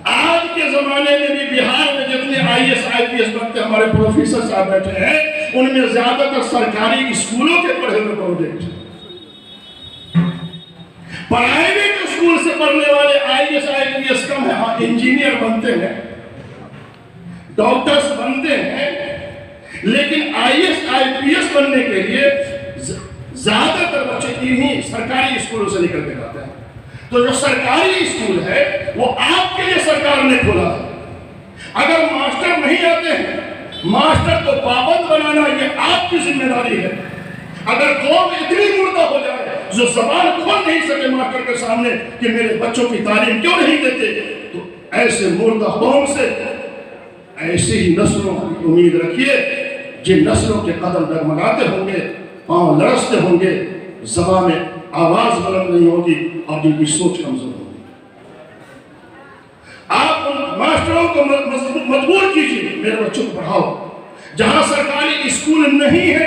آج کے زمانے میں بھی بہار میں جتنے IAS IPS بنتے ہمارے پروفیسر صاحب بیٹھے ہیں، ان میں زیادہ تر سرکاری اسکولوں کے پڑھے ہوئے پروجیکٹ۔ پرائیویٹ اسکول سے پڑھنے والے IAS IPS کم ہے، ہاں انجینئر بنتے ہیں، ڈاکٹرز بنتے ہیں، لیکن IAS IPS بننے کے لیے زیادہ تر بچے انہی سرکاری اسکولوں سے نکل کے جاتے ہیں۔ تو جو سرکاری اسکول ہے وہ آپ کے لیے سرکار نے کھولا ہے۔ اگر ماسٹر نہیں آتے ہیں، ماسٹر کو پابند بنانا یہ آپ کی ذمہ داری ہے۔ اگر قوم اتنی مردہ ہو جائے جو زبان کھول نہیں سکے ماسٹر کے سامنے کہ میرے بچوں کی تعلیم کیوں نہیں دیتے، تو ایسے مردہ قوم سے ایسی ہی نسلوں کی امید رکھیے جن نسلوں کے قدم ڈگمگاتے ہوں گے، پاؤں لرزتے ہوں گے، زبان میں آواز بلند نہیں ہوگی اور جن کی سوچ کمزور ہوگی۔ آپ ان ماسٹروں کو مجبور کیجیے میرے بچوں کو پڑھاؤ۔ جہاں سرکاری اسکول نہیں ہے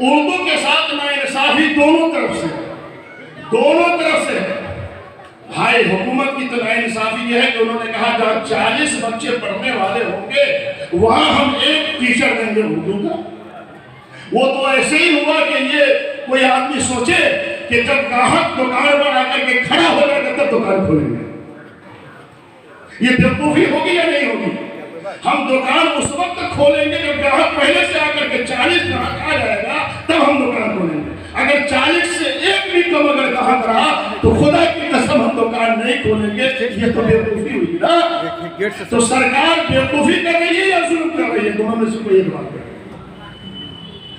اردو کے ساتھ ناانصافی دونوں طرف سے ہے۔ ہائی حکومت کی تو ناانصافی یہ ہے کہ انہوں نے کہا جہاں 40 بچے پڑھنے والے ہوں گے وہاں ہم ایک ٹیچر دیں گے اردو کا۔ وہ تو ایسے ہی ہوا کہ یہ کوئی آدمی سوچے کہ جب گاہک دکان پر آ کر کے کھڑا ہو جائے گا تب دکان کھولیں گے۔ یہ بیوقوفی ہوگی یا نہیں ہوگی؟ ہم دکان اس وقت کھولیں گے جب گاہک پہلے سے آ کر کے 40 گاہک آ جائے گا تب ہم دکان کھولیں گے۔ اگر 40 سے ایک بھی کم اگر گاہک رہا تو خدا کی قسم ہم دکان نہیں کھولیں گے۔ یہ تو بیوقوفی ہوئی نا۔ تو سرکار بیوقوفی کر رہی ہے یا ظلم کر رہی ہے؟ دونوں میں سے کوئی ایک بات ہے۔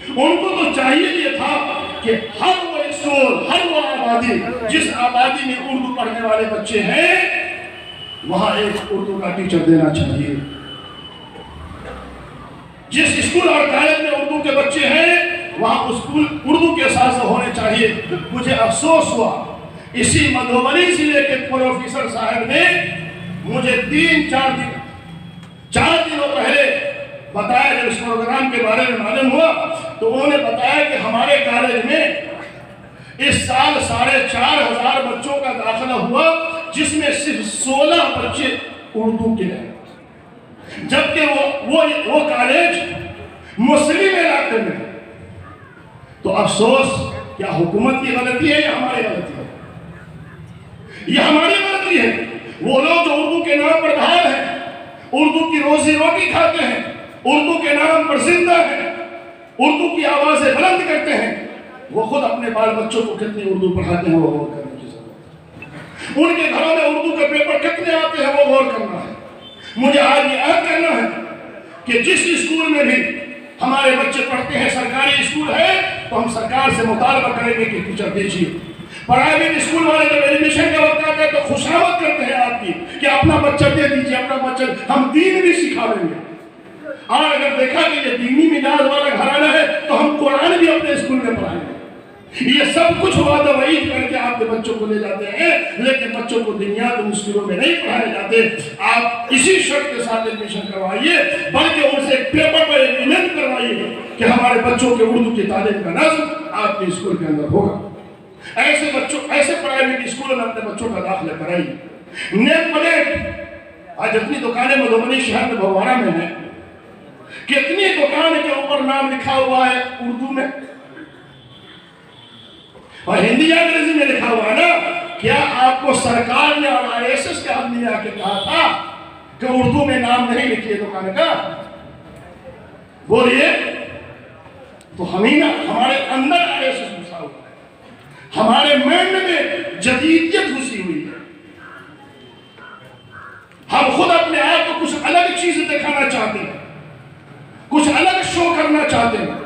ان کو تو چاہیے یہ تھا کہ ہر وہ اسکول، ہر وہ آبادی جس آبادی میں اردو پڑھنے والے بچے ہیں وہاں ایک اردو کا ٹیچر دینا چاہیے۔ جس اسکول اور کالج میں اردو کے بچے ہیں وہاں اسکول اردو کے اساتذہ ہونے چاہیے۔ مجھے افسوس ہوا اسی مدھوبنی ضلع کے پروفیسر صاحب نے مجھے 4 دنوں پہلے بتایا، جب اس پروگرام کے بارے میں معلوم ہوا تو انہوں نے بتایا کہ ہمارے کالج میں اس سال 4,500 بچوں کا داخلہ ہوا جس میں صرف 16 بچے اردو کے ہیں، جبکہ وہ کالج مسلم علاقے میں۔ تو افسوس، کیا حکومت کی غلطی ہے یا ہماری غلطی ہے؟ یہ ہماری غلطی ہے۔ وہ لوگ جو اردو کے نام پر بحال ہیں، اردو کی روزی روٹی کھاتے ہیں، اردو کے نام پر زندہ ہیں، اردو کی آوازیں بلند کرتے ہیں، وہ خود اپنے بال بچوں کو کتنی اردو پڑھاتے ہیں وہ غور کرنے کی ضرورت ہے۔ ان کے گھروں میں اردو کے پیپر کتنے آتے ہیں وہ غور کرنا ہے۔ مجھے آج یہ عہد کرنا ہے کہ جس اسکول میں بھی ہمارے بچے پڑھتے ہیں، سرکاری اسکول ہے تو ہم سرکار سے مطالبہ کریں گے کہ ٹیچر دیجیے۔ پرائیویٹ اسکول والے جب ایڈمیشن کا وقت آتا ہے تو خوشامد کرتے ہیں آپ کی کہ اپنا بچہ دے دیجیے، اپنا بچہ، ہم دین بھی سکھا دیں گے۔ اور اگر دیکھا کہ یہ دینی مزاج والا گھرانہ ہے تو ہم قرآن بھی اپنے اسکول میں پڑھائیں گے۔ یہ سب کچھ وعدہ وعید کر کے آپ کے بچوں کو لے جاتے ہیں، لیکن بچوں کو دنیات اسکولوں میں نہیں پڑھائے جاتے۔ آپ اسی شرط کے ساتھ ایڈمیشن کروائیے، بلکہ ان سے ایک پیپر پر ایگریمنٹ کروائیے کہ ہمارے بچوں کے اردو کی تعلیم کا نظم آپ کے اسکول کے اندر ہوگا۔ ایسے پرائیویٹ اسکولوں میں اپنے بچوں کا داخلہ کرائیے۔ نیک پلیٹ آج اپنی دکانیں مدھوبنی شہر میں بھوارا میں ہیں، کتنی دکان کے اوپر نام لکھا ہوا ہے اردو میں اور ہندی یا انگریزی میں لکھا ہوا ہے نا۔ کیا آپ کو سرکار نے اور ISS کے آدمی نے آ کے کہا تھا کہ اردو میں نام نہیں لکھیے دکان کا؟ بولیے تو ہمارے اندر ISS گھسا ہوا ہے، ہمارے مائنڈ میں جدیدیت گھسی ہوئی ہے۔ ہم خود اپنے آپ کو کچھ الگ چیز دکھانا چاہتے ہیں، کچھ الگ شو کرنا چاہتے ہیں،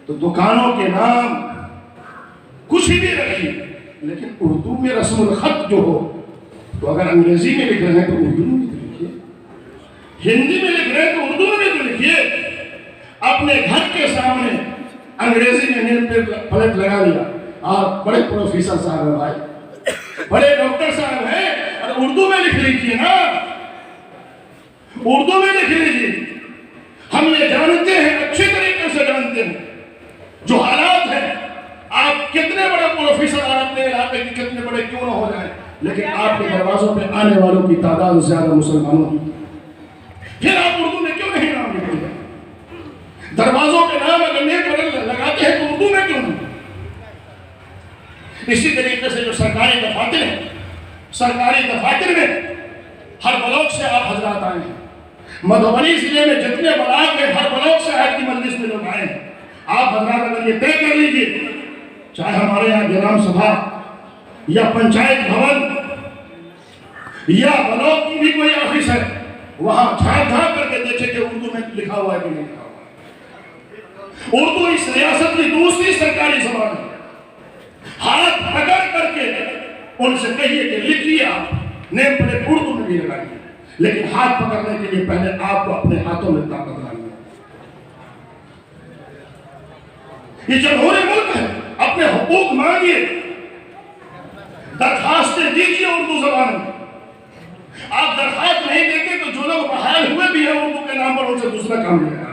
تو دکانوں کے نام کچھ بھی رکھیے، لیکن اردو میں رسم الخط جو ہو تو اگر انگریزی میں لکھ رہے ہیں تو اردو میں بھی لکھیے، ہندی میں لکھ رہے ہیں تو اردو میں بھی لکھیے۔ اپنے گھر کے سامنے انگریزی میں نیل پلیٹ لگا دیا، آپ بڑے پروفیسر صاحب ہیں بھائی، بڑے ڈاکٹر صاحب ہیں، اردو میں لکھ لیجیے نا، اردو میں لکھ لیجیے۔ ہم یہ جانتے ہیں، اچھے طریقے سے جانتے ہیں جو حالات ہیں۔ آپ کتنے بڑے پروفیسر اور اپنے علاقے کے کتنے بڑے کیوں نہ ہو جائیں، لیکن آپ کے دروازوں پہ آنے والوں کی تعداد زیادہ مسلمانوں کی، پھر آپ اردو میں کیوں نہیں نام لکھتے ہیں؟ دروازوں پہ نام اگر نیک بدل لگاتے ہیں تو اردو میں کیوں نہیں؟ اسی طریقے سے جو سرکاری دفاتر ہیں، سرکاری دفاتر میں ہر بلاک سے آپ حضرات آئے ہیں، مدھوبنی ضلع میں جتنے بلاک ہیں ہر بلاک سے آج کی مجلس میں لوگ آئے ہیں۔ آپ حضرات اگر یہ طے کر لیجیے، چاہے ہمارے یہاں گرام سبھا یا پنچایت بھون یا بلاک کی بھی کوئی آفس ہے، وہاں جھانک کر کے دیکھیں کہ اردو میں لکھا ہوا ہے کہ نہیں لکھا ہوا ہے۔ اردو اس ریاست کی دوسری سرکاری زبان ہے۔ ہاتھ پکڑ کر کے ان سے کہیے کہ لکھیے، آپ نیم پلیٹ اردو میں بھی لگائیے، لیکن ہاتھ پکڑنے کے لیے پہلے آپ کو اپنے ہاتھوں میں طاقت لائیے۔ یہ جمہوری ملک ہے، اپنے حقوق مانگیے، درخواستیں دیجیے اردو زبان میں۔ آپ درخواست نہیں دیں گے تو جو لوگ بحال ہوئے بھی ہیں اردو کے نام پر ان سے دوسرا کام لے رہا ہے۔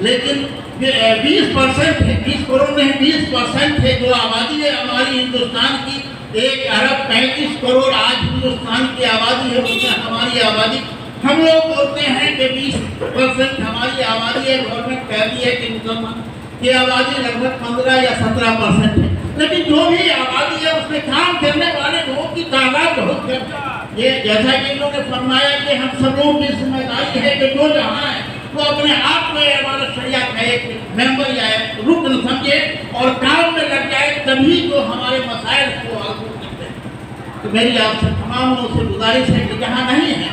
لیکن 20% ہے، 20 کروڑ نہیں 20% ہے جو آبادی ہے ہماری ہندوستان کی، 1 ارب 35 کروڑ آج ہندوستان کی آبادی ہے، اس میں ہماری آبادی، ہم لوگ بولتے ہیں کہ 20% ہماری آبادی ہے، گورنمنٹ کہتی ہے کہ مسلمان کی آبادی لگ بھگ 15 یا 17% ہے، لیکن جو بھی آبادی ہے اس میں کام کرنے والے لوگوں کی تعداد بہت کم ہے۔ یہ جیسا کہ انہوں نے فرمایا کہ ہم سب لوگوں کی ذمہ داری ہے کہ جو جہاں ہے وہ اپنے آپ کو امارت شریعہ کا ایک ممبر یا رکن سمجھے اور کام میں لگ جائے، تبھی تو ہمارے مسائل کو حل کر سکتے ہیں۔ تو میری آپ سے تمام لوگوں سے گزارش ہے کہ جہاں نہیں ہے،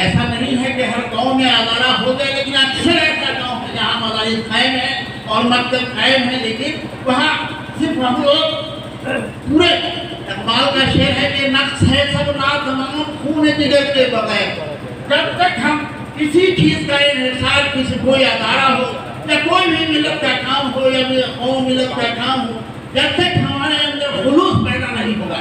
ایسا نہیں ہے کہ ہر گاؤں میں ادارہ ہو گئے، لیکن اکثر ایسا گاؤں ہے جہاں مدارس قائم ہے اور مکتب قائم ہے، لیکن وہاں صرف ہم لوگ پورے اقبال کا شعر ہے کہ نقص ہے سب ناتمام خون جگر کے بغیر، جب تک ہم کسی چیز کا انحصار کسی کوئی ادارہ ہو یا کوئی بھی ملت کا کام ہو یا قوم ملت کا کام ہو، جب تک ہمارے اندر خلوص پیدا نہیں ہوگا،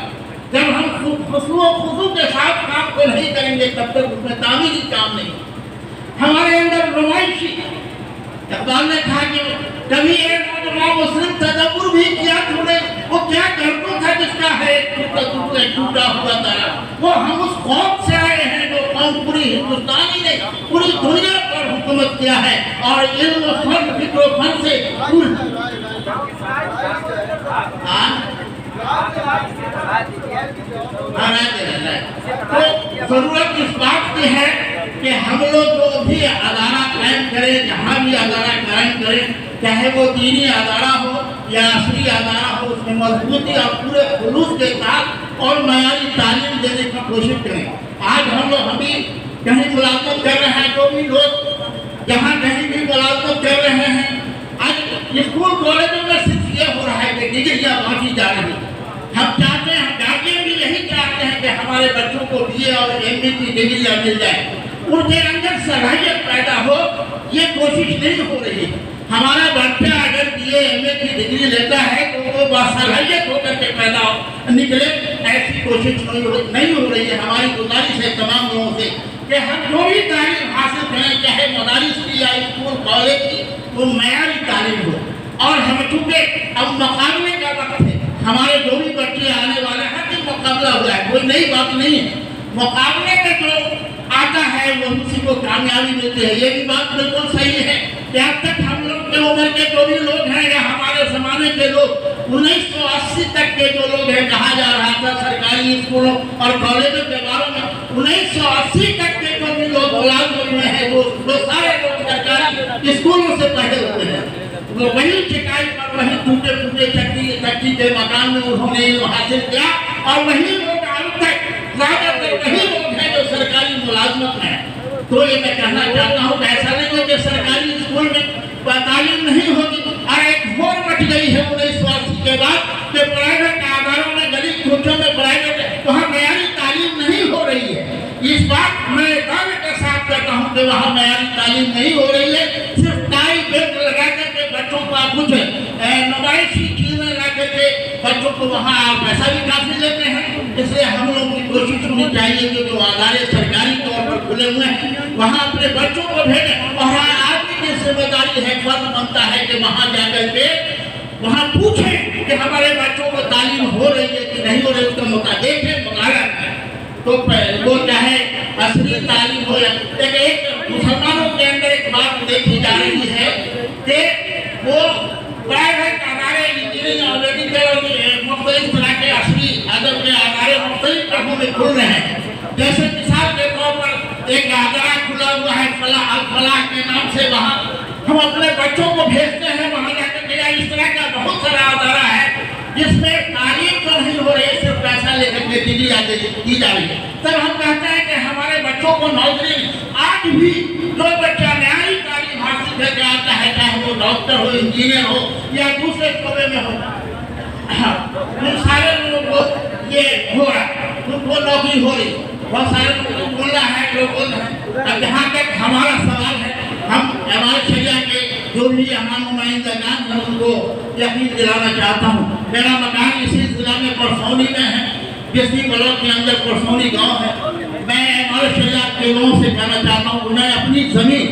جب ہم خضوع کے ساتھ کام کو نہیں کریں گے، تب تک اس میں تعمیری کام نہیں ہوگا۔ ہمارے اندر نمائشی، اقبال نے کہا کہ کبھی ایک نوجوان مسلم تدبر بھی کیا تم نے، وہ کیا کرتا تھا جس کا ہے ٹوٹا ہوا تارا، وہ ہم اس قوم سے آئے ہیں جو قوم پوری ہندوستانی نے پوری دنیا پر حکومت کیا ہے اور علم و فن فکر و فن سے تو ضرورت اس بات کی ہے کہ ہم لوگ جو بھی ادارہ قائم کریں، جہاں بھی ادارہ قائم کریں، چاہے وہ دینی ادارہ ہو یا عصری ادارہ ہو، اس میں مضبوطی اور پورے خلوص کے ساتھ اور معیاری تعلیم دینے کی کوشش کریں۔ آج ہم لوگ ابھی کہیں ملاقات کر رہے ہیں، جو بھی لوگ جہاں کہیں بھی ملاقات کر رہے ہیں، آج اسکول کالجوں میں صرف یہ ہو رہا ہے کہ ڈگریاں بانٹی جا رہی ہیں۔ ہم چاہتے ہیں، گارجین بھی یہی چاہتے ہیں کہ ہمارے بچوں کو BA اور MA کی ڈگریاں مل جائیں، ان کے اندر صلاحیت پیدا ہو، یہ کوشش نہیں ہو رہی ہے۔ ہمارا بچہ اگر BA MA کی ڈگری لیتا ہے تو وہ باصلاحیت ہو کر کے پیدا نکلے، ایسی کوشش نہیں ہو رہی ہے۔ ہماری گزارش ہے تمام لوگوں سے کہ ہم جو بھی تعلیم حاصل کریں، چاہے مدارس کی یا اسکول کالج کی، وہ معیاری تعلیم ہو، اور ہم چونکہ اب مقابلے کا وقت ہے، ہمارے جو بھی بچے آنے والے ہیں کہ مقابلہ ہوا ہے، کوئی نئی بات نہیں ہے، مقابلے میں جو آتا ہے وہ اسی کو کامیابی ملتی ہے۔ یہ بھی بات بالکل صحیح ہے کہ اب تک ہم لوگ کے عمر کے جو بھی لوگ ہیں یا ہمارے زمانے کے لوگ 1980 تک کے جو لوگ ہیں، کہا جا رہا تھا سرکاری اسکولوں اور کالجوں کے بارے میں 1980 تک کے جو بھی لوگ ملازم ہوئے ہیں، وہ سارے لوگ سرکاری اسکولوں سے پڑھے ہوئے ہیں، وہ وہی چٹائی پر وہی ٹوٹے پھوٹے چٹی کے مکان میں انہوں نے علم حاصل کیا، اور وہی لوگ اب تک زیادہ تر وہی لوگ ہیں جو سرکاری ملازمت ہیں۔ تو یہ میں کہنا چاہتا ہوں کہ ایسا نہیں ہے کہ سرکاری اسکول میں تعلیم نہیں ہوگی، اور ایک اور بٹ گئی ہے 1980 کے بعد کہ پرائیویٹ اداروں میں گلی کوچوں میں پرائیویٹ وہاں معیاری تعلیم نہیں ہو رہی ہے۔ اس بات میں دعوے کے ساتھ کہتا ہوں کہ وہاں معیاری تعلیم نہیں ہو رہی ہے، صرف ٹائی بیلٹ لگا کر کے بچوں کو آپ کچھ نمائشی چیزیں لا کر کے بچوں کو وہاں آپ پیسہ بھی کافی لیتے ہیں۔ اس لیے ہم لوگوں کی کوشش ہونی چاہیے کہ جو ادارے سرکاری طور پر کھلے ہوئے ہیں وہاں اپنے بچوں کو بھیجیں، اور آدمی کی ذمہ داری ہے، فرض بنتا ہے کہ وہاں جا کر کے وہاں پوچھیں کہ ہمارے بچوں کو تعلیم ہو رہی ہے کہ نہیں ہو رہی، اس کا مطابق مطالعہ کریں۔ تو وہ چاہے عصری تعلیم ہو یا ایک مسلمانوں کے اندر ایک بات دیکھی جا رہی ہے کہ وہ پرائیویٹ ادارے انجینئرنگ اور میڈیکل اور مختلف طرح کے عصری ادب کے ادارے مختلف طرحوں میں کھل رہے ہیں۔ جیسے مثال کے طور پر ایک ادارہ کھلا ہوا ہے الفلاح کے نام سے، وہاں ہم اپنے بچوں کو بھیجتے ہیں، وہاں جا کر کے اس طرح کا بہت سارا ادارہ ہے جس میں تعلیم تو نہیں ہو رہی ہے، صرف پیسہ لے کر کے ڈگری دی جا رہی ہے۔ تب ہم کہتے ہیں کہ ہمارے بچوں کو نوکری، آج بھی جو بچہ معیاری تعلیم حاصل کر کے آتا ہے، چاہے وہ ڈاکٹر ہو، انجینئر ہو یا دوسرے شعبے میں ہو، ان سارے لوگوں کو یہ ہو رہا ہے، ان کو نوکری ہو رہی، بہت سارے لوگ بول رہا ہے، لوگ بول رہے ہیں۔ اب جہاں تک ہمارا سوال ہے، ہم امارت شریعہ کے جو بھی ہمارے نمائندگان ہیں ان کو یقین دلانا چاہتا ہوں۔ میرا مکان اسی ضلع میں پرسونی میں ہے، جسمی بلاک کے اندر پرسونی گاؤں ہے۔ میں امارت شریعہ کے لوگوں سے کہنا چاہتا ہوں کہ میں اپنی زمین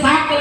7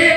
1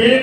1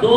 2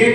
1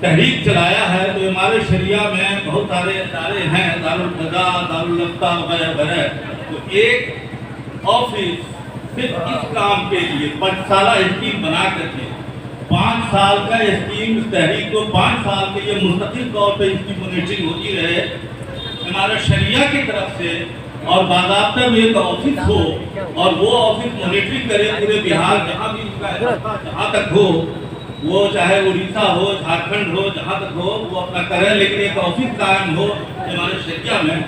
تحریک چلایا ہے تو ہمارے شریعہ میں بہت سارے ادارے ہیں، دارالقضاء، دارالافتاء وغیرہ وغیرہ، تو ایک آفس صرف اس کام کے لیے 5 سالہ اسکیم بنا کر کے 5 سال کا اسکیم، اس تحریک کو 5 سال کے لیے مستقل طور پہ اس کی مانیٹرنگ ہوتی رہے ہمارا شریعہ کی طرف سے، اور باضابطہ میں ایک آفس ہو اور وہ آفس مانیٹرنگ کرے پورے بہار جہاں بھی اس کا احساس جہاں تک ہو، وہ چاہے اڑیسہ ہو، جھارکھنڈ ہو، جہاں تک ہو وہ اپنا کرے، لیکن ایک آفس قائم ہو ہمارے شریعہ میں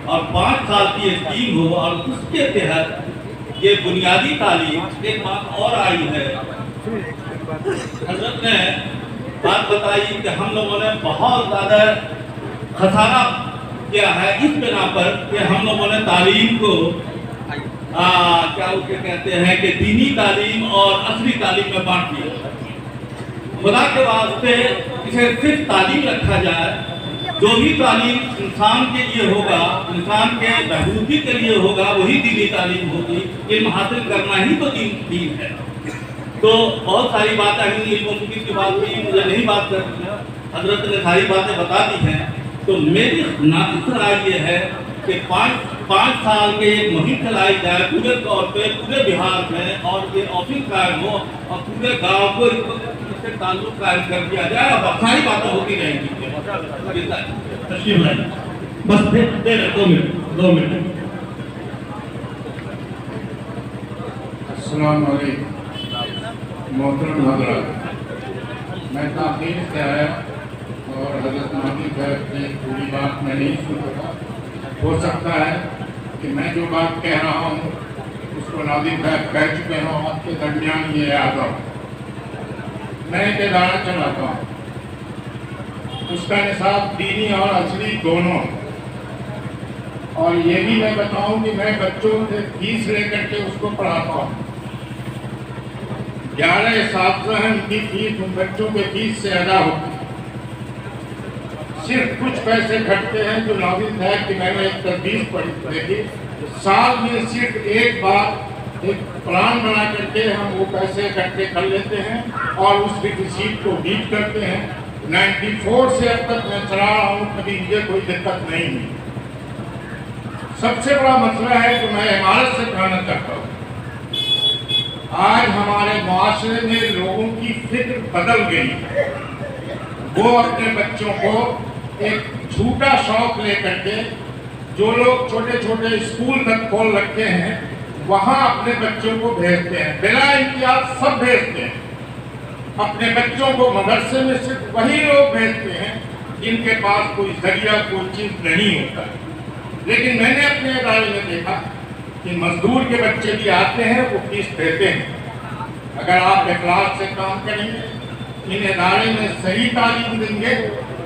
اور 5 سال کی اسکیم ہو، اور اس کے تحت یہ بنیادی تعلیم۔ ایک بات اور آئی ہے، حضرت نے بات بتائی کہ ہم لوگوں نے بہت زیادہ خسارہ کیا ہے اس بنا پر کہ ہم لوگوں نے تعلیم کو کیا اسے کہتے ہیں کہ دینی تعلیم اور عصری تعلیم میں بانٹ دیا۔ خدا کے واسطے اسے صرف تعلیم رکھا جائے، جو بھی تعلیم انسان کے لیے ہوگا، انسان کے بہبودی کے لیے ہوگا، وہی دینی تعلیم ہوگی۔ علم حاصل کرنا ہی تو دین ہے۔ تو بہت ساری باتیں علم و فکر کی بات کی، مجھے نہیں بات کرنی ہے، حضرت نے ساری باتیں بتا دی ہیں۔ تو میری اس رائے یہ ہے کہ 5 سال کے ایک مہم چلائی جائے پورے طور پہ پورے بہار میں، اور یہ آفس قائم ہو اور پورے گاؤں کو اس سے تعلق قائم کر دیا جائے، اور ساری باتیں ہوتی رہیں گی۔ تشریف لائیں، بس دے رہے 2 منٹ۔ السلام علیکم محترم حضرات، میں تاخیر سے آیا اور حضرت مہدی صاحب کی پوری بات میں نہیں سن سکا۔ ہو سکتا ہے کہ میں جو بات کہہ رہا ہوں اس کو ناظم صاحب کہہ چکے ہوں، آپ کے درمیان یہ یاد ہو۔ میں ایک ادارہ چلاتا ہوں، اس کا نصاب دینی اور عصری دونوں، اور یہ بھی میں بتاؤں کہ میں بچوں سے فیس لے کر کے اس کو پڑھاتا ہوں۔ 11 اساتذہ ہیں، ان کی فیس ان بچوں کے فیس سے ادا ہوتی ہے۔ صرف کچھ پیسے کھٹتے ہیں جو ناظم صاحب کی میں نے ایک تدبیر پڑھی تھی، سال میں صرف ایک بار ایک پلان بنا کر کے ہم وہ پیسے اکٹھے کر لیتے ہیں اور اس کی رسیٹ کو میٹ کرتے ہیں۔ 94 سے اب تک میں چلا رہا ہوں، کبھی مجھے کوئی دقت نہیں ہوئی۔ سب سے بڑا مسئلہ ہے جو میں عمارت سے کہنا چاہتا ہوں، آج ہمارے معاشرے میں لوگوں کی فکر بدل گئی ہے۔ وہ اپنے بچوں کو ایک جھوٹا شوق لے کر کے، جو لوگ چھوٹے چھوٹے اسکول تک کھول رکھے ہیں وہاں اپنے بچوں کو بھیجتے ہیں، بلا امتیاز سب بھیجتے ہیں۔ اپنے بچوں کو مدرسے میں صرف وہی لوگ بھیجتے ہیں جن کے پاس کوئی ذریعہ کوئی چیز نہیں ہوتا۔ لیکن میں نے اپنے ادارے میں دیکھا کہ مزدور کے بچے بھی آتے ہیں، وہ فیس دیتے ہیں۔ اگر آپ اخلاص سے کام کریں گے، ان ادارے میں صحیح تعلیم دیں گے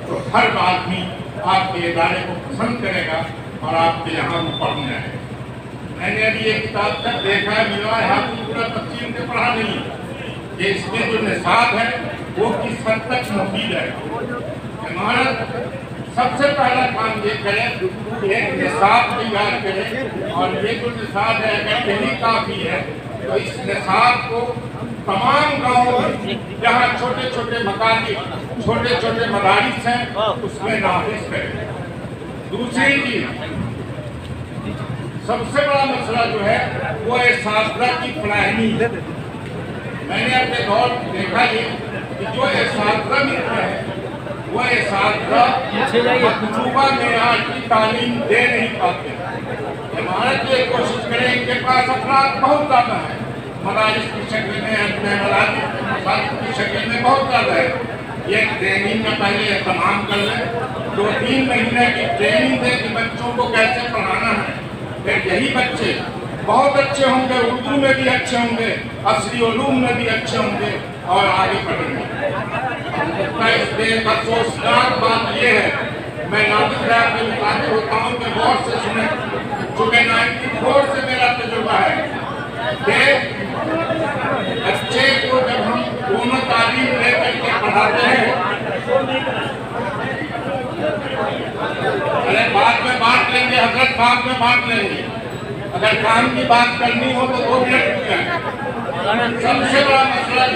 تو ہر آدمی آپ کے ادارے کو پسند کرے گا اور آپ کے یہاں وہ پڑھنے آئے گا۔ میں نے ابھی ایک کتاب تک دیکھا ہے، ملا ہے، آپ کو پورا تفصیل سے پڑھا نہیں کہ اس میں جو نصاب ہے وہ کس حد تک مفید ہے۔ عمارت سب سے پہلا کام یہ کرے کہ ایک نصاب تیار کرے، اور یہ جو نصاب ہے اگر یہی کافی ہے تو اس نصاب کو تمام گاؤں میں جہاں چھوٹے چھوٹے مکاتب، چھوٹے چھوٹے مدارس ہیں، اس میں نافذ کرے۔ دوسری چیز، سب سے بڑا مسئلہ جو ہے وہ اساتذہ کی فراہمی ہے۔ میں نے اپنے دور دیکھا یہ کہ جو اساتذہ ملتے ہیں وہ اساتذہ مطلوبہ معیار کی تعلیم دے نہیں پاتے۔ عمارت یہ کوشش کریں، ان کے پاس افراد بہت زیادہ ہیں، مدارس کی شکل میں، مدارس کی شکل میں بہت زیادہ ہے۔ یہ ٹریننگ میں پہلے اہتمام کر لیں، 2-3 مہینے کی ٹریننگ دے کہ بچوں کو کیسے پڑھانا ہے، پھر یہی بچے بہت اچھے ہوں گے، اردو میں بھی اچھے ہوں گے، عصری علوم میں بھی اچھے ہوں گے اور آگے بڑھیں گے۔ اس میں افسوسناک بات یہ ہے، میں ناظم صاحب سے مخاطب ہوتا ہوں کہ غور سے سنیں، چونکہ 94 سے میرا تجربہ ہے کہ بچے کو جب ہم دونوں تعلیم لے کر کے پڑھاتے ہیں، ارے بعد میں بات لیں گے حضرت، بعد میں بات لیں گے، اگر کام کی بات کرنی ہو تو 2 منٹ رک جائیں۔ سب سے بڑا مسئلہ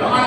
5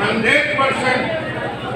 100%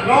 9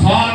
7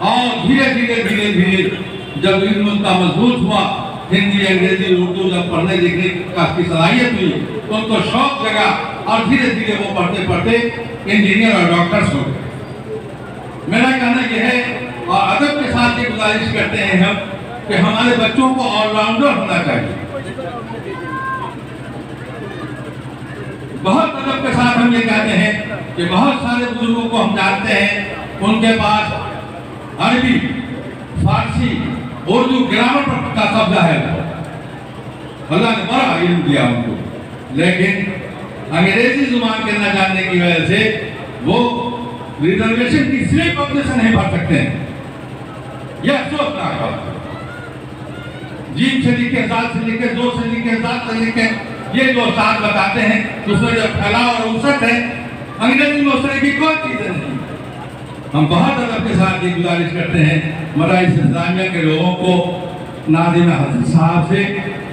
اور دھیرے دھیرے جب علم ان کا مضبوط ہوا، ہندی انگریزی اردو جب پڑھنے لکھنے کی صلاحیت ہوئی تو ان کو شوق جگا اور دھیرے دھیرے وہ پڑھتے انجینئر اور ڈاکٹرز ہو گئے۔ میرا کہنا یہ ہے اور ادب کے ساتھ یہ گزارش کرتے ہیں ہم کہ ہمارے بچوں کو آل راؤنڈر ہونا چاہیے۔ بہت ادب کے ساتھ ہم یہ کہتے ہیں کہ بہت سارے بزرگوں کو ہم جانتے ہیں ان کے پاس عربی، فارسی، اردو، گرامر کا قبضہ ہے، اللہ نے بڑا علم دیا ان کو، لیکن انگریزی زبان کے نہ جاننے کی وجہ سے وہ ریزرویشن کی سلپ اپنے سے نہیں پڑھ سکتے ہیں۔ یہ افسوسناک بات ہے۔ جیم سے لکھے، ذال سے لکھے، دو سے لکھے، ذات سے لکھے، یہ جو استاد بتاتے ہیں اس میں جو پھیلاؤ اور وسعت ہے انگریزی میں اس طرح کی کوئی چیزیں نہیں۔ ہم بہت ادب کے ساتھ یہ گزارش کرتے ہیں مدارس اسلامیہ کے لوگوں کو، ناظم حضرت صاحب سے،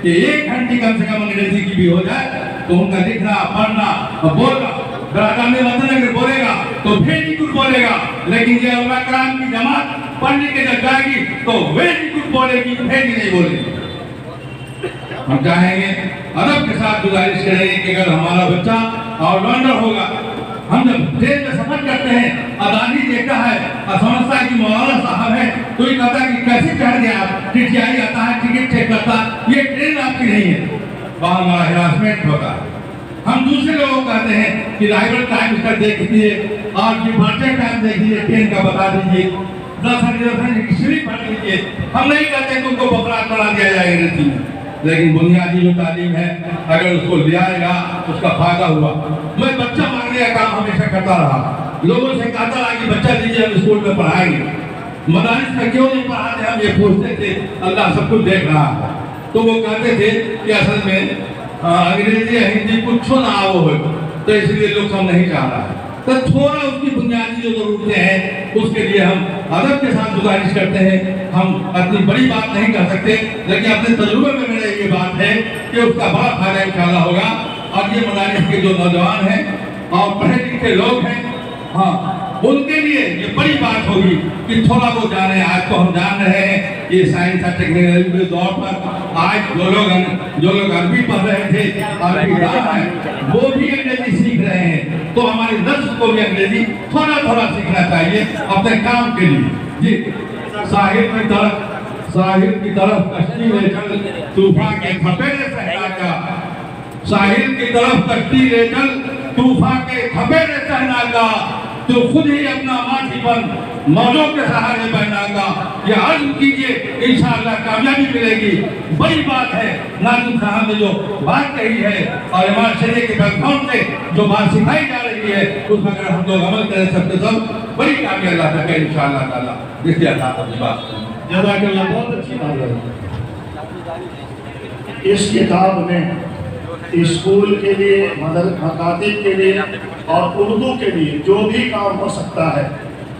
کہ 1 گھنٹے کم سے کم انگریزی کی بھی ہو جائے تو ان کا لکھنا، پڑھنا اور بولنا، برادر میں وطن اگر بولے گا تو بھیجی کچھ بولے گا، لیکن یہ علماء کرام کی جماعت پڑھنے کے جب جائے گی تو بھیجی کچھ بولے گی، بھیجی نہیں بولے گی۔ ہم چاہیں گے ادب کے ساتھ گزارش کریں گے کہ اگر ہمارا بچہ آل راؤنڈر ہوگا، ہم جب ٹرین میں سفر کرتے ہیں، ادانی دیکھتا ہے اور سمجھتا ہے کہ مولانا صاحب ہے تو یہ کہتا ہے کہ کیسے چڑھ گیا آپ، ٹی آئی آتا ہے، ٹکٹ چیک کرتا، یہ ٹرین آپ کی نہیں ہے، وہاں ہمارا ہراسمنٹ ہوتا ہے۔ ہم دوسرے لوگوں کو کہتے ہیں کہ رائیول ٹائم اس کا دیکھیے اور ڈپارچر ٹائم دیکھیے، ٹرین کا بتا دیجیے، 10 ہسٹری پڑھ لیجیے۔ ہم نہیں کہتے کہ ان کو بکرات پڑھا دیا جائے انگریزی میں، لیکن بنیادی جو تعلیم ہے اگر اس کو لیا گا اس کا فائدہ ہوا۔ میں بچہ مانگنے کا کام ہمیشہ کرتا رہا، لوگوں سے کہتا رہا کہ بچہ دیجیے ہم اسکول میں پڑھائیں گے، مدارس میں کیوں نہیں پڑھاتے، ہم یہ پوچھتے تھے، اللہ سب کچھ دیکھ رہا ہے۔ تو وہ کہتے تھے کہ اصل میں انگریزی یا ہندی کچھ نہ آو ہو تو اس لیے لوگ ہم نہیں چاہ رہا ہے، تو تھوڑا اس کی بنیادی جو ضرورتیں ہیں اس کے لیے ہم ادب کے ساتھ گزارش کرتے ہیں۔ ہم اپنی بڑی بات نہیں کر سکتے، لیکن اپنے تجربے میں میرے یہ بات ہے کہ اس کا بڑا فائدہ انشاءاللہ ہوگا۔ اور یہ مدارس کے جو نوجوان ہیں اور پڑھے لکھے لوگ ہیں، ہاں ان کے لیے یہ بڑی بات ہوگی کہ تھوڑا وہ جانے۔ آج تو ہم جان رہے ہیں کہ سائنس اور ٹیکنالوجی کے دور پر آج جو لوگ عربی پڑھ رہے تھے، عربی دان ہیں، وہ بھی انگریزی سیکھ رہے ہیں، تو ہماری نسل کو بھی انگریزی تھوڑا تھوڑا سیکھنا چاہیے اپنے کام کے لیے۔ جی، ساحل کی طرف کشتی لے چل طوفان کے کھپیرے صحرا کا، ساحل کی طرف کشتی لے چل طوفان کے کھپیرے صحرا کا، تو خود ہی اپنا ماٹھی پر موجوں کے سہارے بہنا گا۔ یہ عزم کیجئے، انشاءاللہ کامیابی ملے گی۔ بڑی بات ہے ناظم صاحب نے جو بات کہی ہے اور امام شریعہ کے بیک گراؤنڈ سے جو بات سکھائی جا رہی ہے اس میں اگر ہم لوگ عمل کریں سب کے سب، بڑی کامیابی اللہ تک ہے انشاءاللہ تعالیٰ۔ اس لیے اللہ اپنی بات جزاک اللہ، بہت اچھی بات ہے۔ اس کتاب میں اسکول کے لیے، مکاتب کے لیے اور اردو کے لیے جو بھی کام ہو سکتا ہے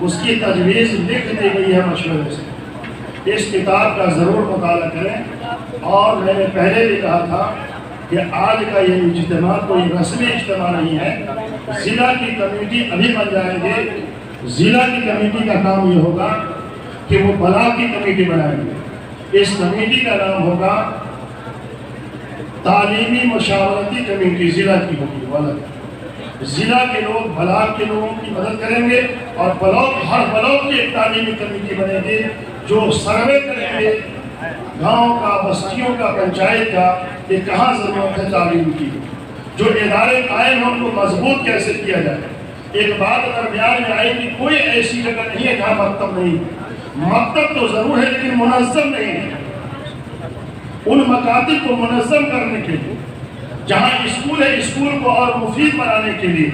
اس کی تجویز لکھ دی گئی ہے مشورے سے۔ اس کتاب کا ضرور مطالعہ کریں۔ اور میں نے پہلے بھی کہا تھا کہ آج کا یہ اجتماع کوئی رسمی اجتماع نہیں ہے، ضلع کی کمیٹی ابھی بن جائیں گے۔ ضلع کی کمیٹی کا کام یہ ہوگا کہ وہ بلاک کی کمیٹی بنائیں گے۔ اس کمیٹی کا نام ہوگا تعلیمی مشاورتی کمیٹی، ضلع کی ہوگی، غلط۔ ضلع کے لوگ بلاک کے لوگوں کی مدد کریں گے اور ہر بلاک کی ایک تعلیمی کمیٹی بنے گی جو سروے کریں گے گاؤں کا، بستیوں کا، پنچایت کا کہ کہاں ضرورت ہے تعلیم کی، جو ادارے قائم ہیں ان کو مضبوط کیسے کیا جائے۔ ایک بات درمیان میں آئی کہ کوئی ایسی جگہ نہیں ہے جہاں مکتب نہیں، مکتب تو ضرور ہے لیکن منظم نہیں ہے۔ ان مکاتب کو منظم کرنے کے لیے، جہاں اسکول ہے اسکول کو اور مفید بنانے کے لیے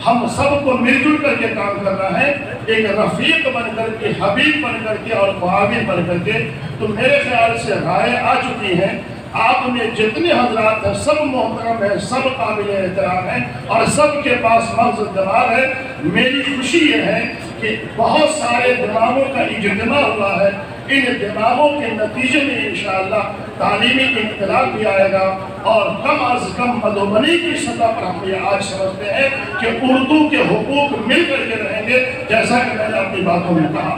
ہم سب کو مل جل کر کے کام کرنا ہے، ایک رفیق بن کر کے، حبیب بن کر کے اور معاون بن کر کے۔ تو میرے خیال سے رائے آ چکی ہیں، آپ میں جتنے حضرات ہیں سب محترم ہیں، سب قابل احترام ہیں اور سب کے پاس مغز دماغ ہے۔ میری خوشی یہ ہے کہ بہت سارے دماغوں کا اجتماع ہوا ہے، ان دماغوں کے نتیجے میں انشاءاللہ تعلیمی انقلاب بھی آئے گا اور کم از کم مدھوبنی کی سطح پر ہم یہ آج سمجھتے ہیں کہ اردو کے حقوق مل کر کے رہیں گے، جیسا کہ میں نے اپنی باتوں میں کہا۔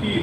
3,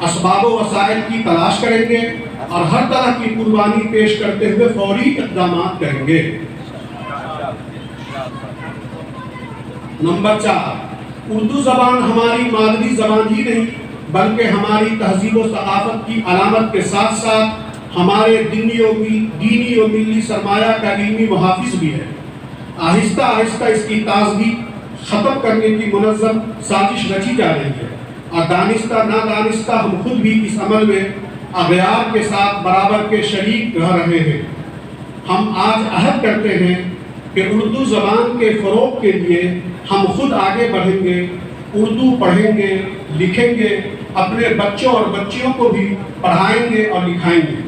اسباب و وسائل کی تلاش کریں گے اور ہر طرح کی قربانی پیش کرتے ہوئے فوری اقدامات کریں گے۔ نمبر 4، اردو زبان ہماری مادری زبان ہی نہیں بلکہ ہماری تہذیب و ثقافت کی علامت کے ساتھ ساتھ ہمارے دینی و ملی سرمایہ کا علمی محافظ بھی ہے۔ آہستہ آہستہ اس کی تازگی ختم کرنے کی منظم سازش رچی جا رہی ہے اور دانستہ نادانستہ ہم خود بھی اس عمل میں اغیار کے ساتھ برابر کے شریک رہ رہے ہیں۔ ہم آج عہد کرتے ہیں کہ اردو زبان کے فروغ کے لیے ہم خود آگے بڑھیں گے، اردو پڑھیں گے، لکھیں گے، اپنے بچوں اور بچیوں کو بھی پڑھائیں گے اور لکھائیں گے۔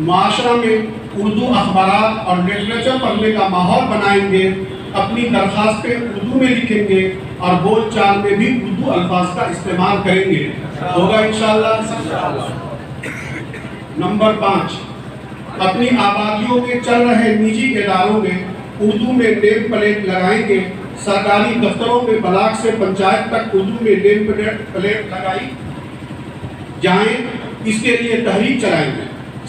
معاشرہ میں اردو اخبارات اور لٹریچر پڑھنے کا ماحول بنائیں گے، اپنی درخواستیں اردو میں لکھیں گے اور بول چال میں بھی اردو الفاظ کا استعمال کریں گے۔ ہوگا انشاءاللہ۔ نمبر 5، اپنی آبادیوں میں چل رہے نجی اداروں میں اردو میں نیم پلیٹ لگائیں گے۔ سرکاری دفتروں میں بلاک سے پنچایت تک اردو میں نیم پلیٹ لگائی جائیں، اس کے لیے تحریک چلائیں گے۔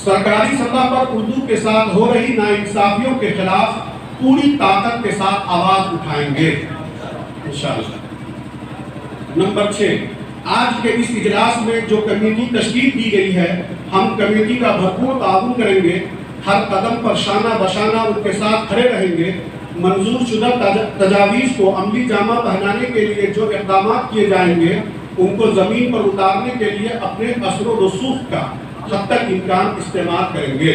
سرکاری سطح پر اردو کے ساتھ ہو رہی ناانصافیوں کے خلاف پوری طاقت کے ساتھ آواز اٹھائیں گے انشاءاللہ۔ نمبر 6، آج کے اس اجلاس میں جو کمیٹی تشکیل دی گئی ہے، ہم کمیٹی کا بھرپور تعاون کریں گے، ہر قدم پر شانہ بشانہ ان کے ساتھ کھڑے رہیں گے۔ منظور شدہ تجاویز کو عملی جامہ پہنانے کے لیے جو اقدامات کیے جائیں گے ان کو زمین پر اتارنے کے لیے اپنے اثر و رسوخ کا حد تک امکان استعمال کریں گے۔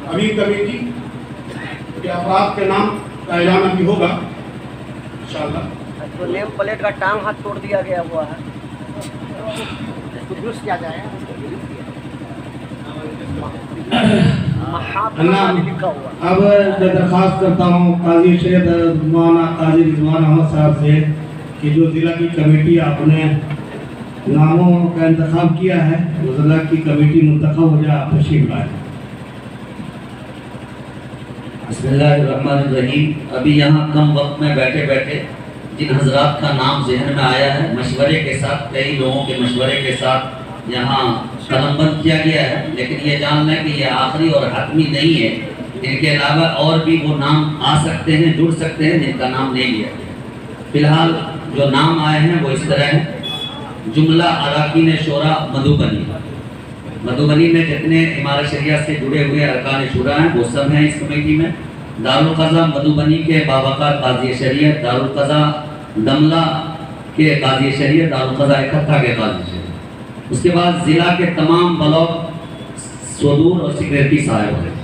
ابھی کمیٹی کے افراد کے نام کا اعلان ابھی ہوگا انشاءاللہ۔ تو نیم پلیٹ کا ٹانگ ہاتھ توڑ دیا گیا ہوا ہے، اس کو درست کیا جائے۔ اب میں درخواست کرتا ہوں قاضی شریعت مولانا قاضی رضوان احمد صاحب سے کہ جو ضلع کی کمیٹی آپ نے ناموں کا انتخاب کیا ہے وہ ضلع کی کمیٹی منتخب ہو جائے، آپ تشریف لائیں۔ بسم اللہ الرحمن الرحیم۔ ابھی یہاں کم وقت میں بیٹھے بیٹھے جن حضرات کا نام ذہن میں آیا ہے، مشورے کے ساتھ، کئی لوگوں کے مشورے کے ساتھ یہاں قلم بند کیا گیا ہے، لیکن یہ جان لیں کہ یہ آخری اور حتمی نہیں ہے۔ ان کے علاوہ اور بھی وہ نام آ سکتے ہیں، جڑ سکتے ہیں جن کا نام نہیں لیا گیا۔ فی الحال جو نام آئے ہیں وہ اس طرح ہیں: جملہ اراکین شورا مدھوبنی۔ مدھوبنی میں جتنے امارت شریعہ سے جڑے ہوئے ارکان شورا ہیں وہ سب ہیں اس کمیٹی میں۔ دارالقضا مدھوبنی کے باوقار قاضی شریعت، دارالقضا دملہ کے قاضی شریعت، دارالقضا اکٹھا کے قاضی شریعت۔ اس کے بعد ضلع کے تمام بلاک صدور اور سیکریٹری صاحب ہیں: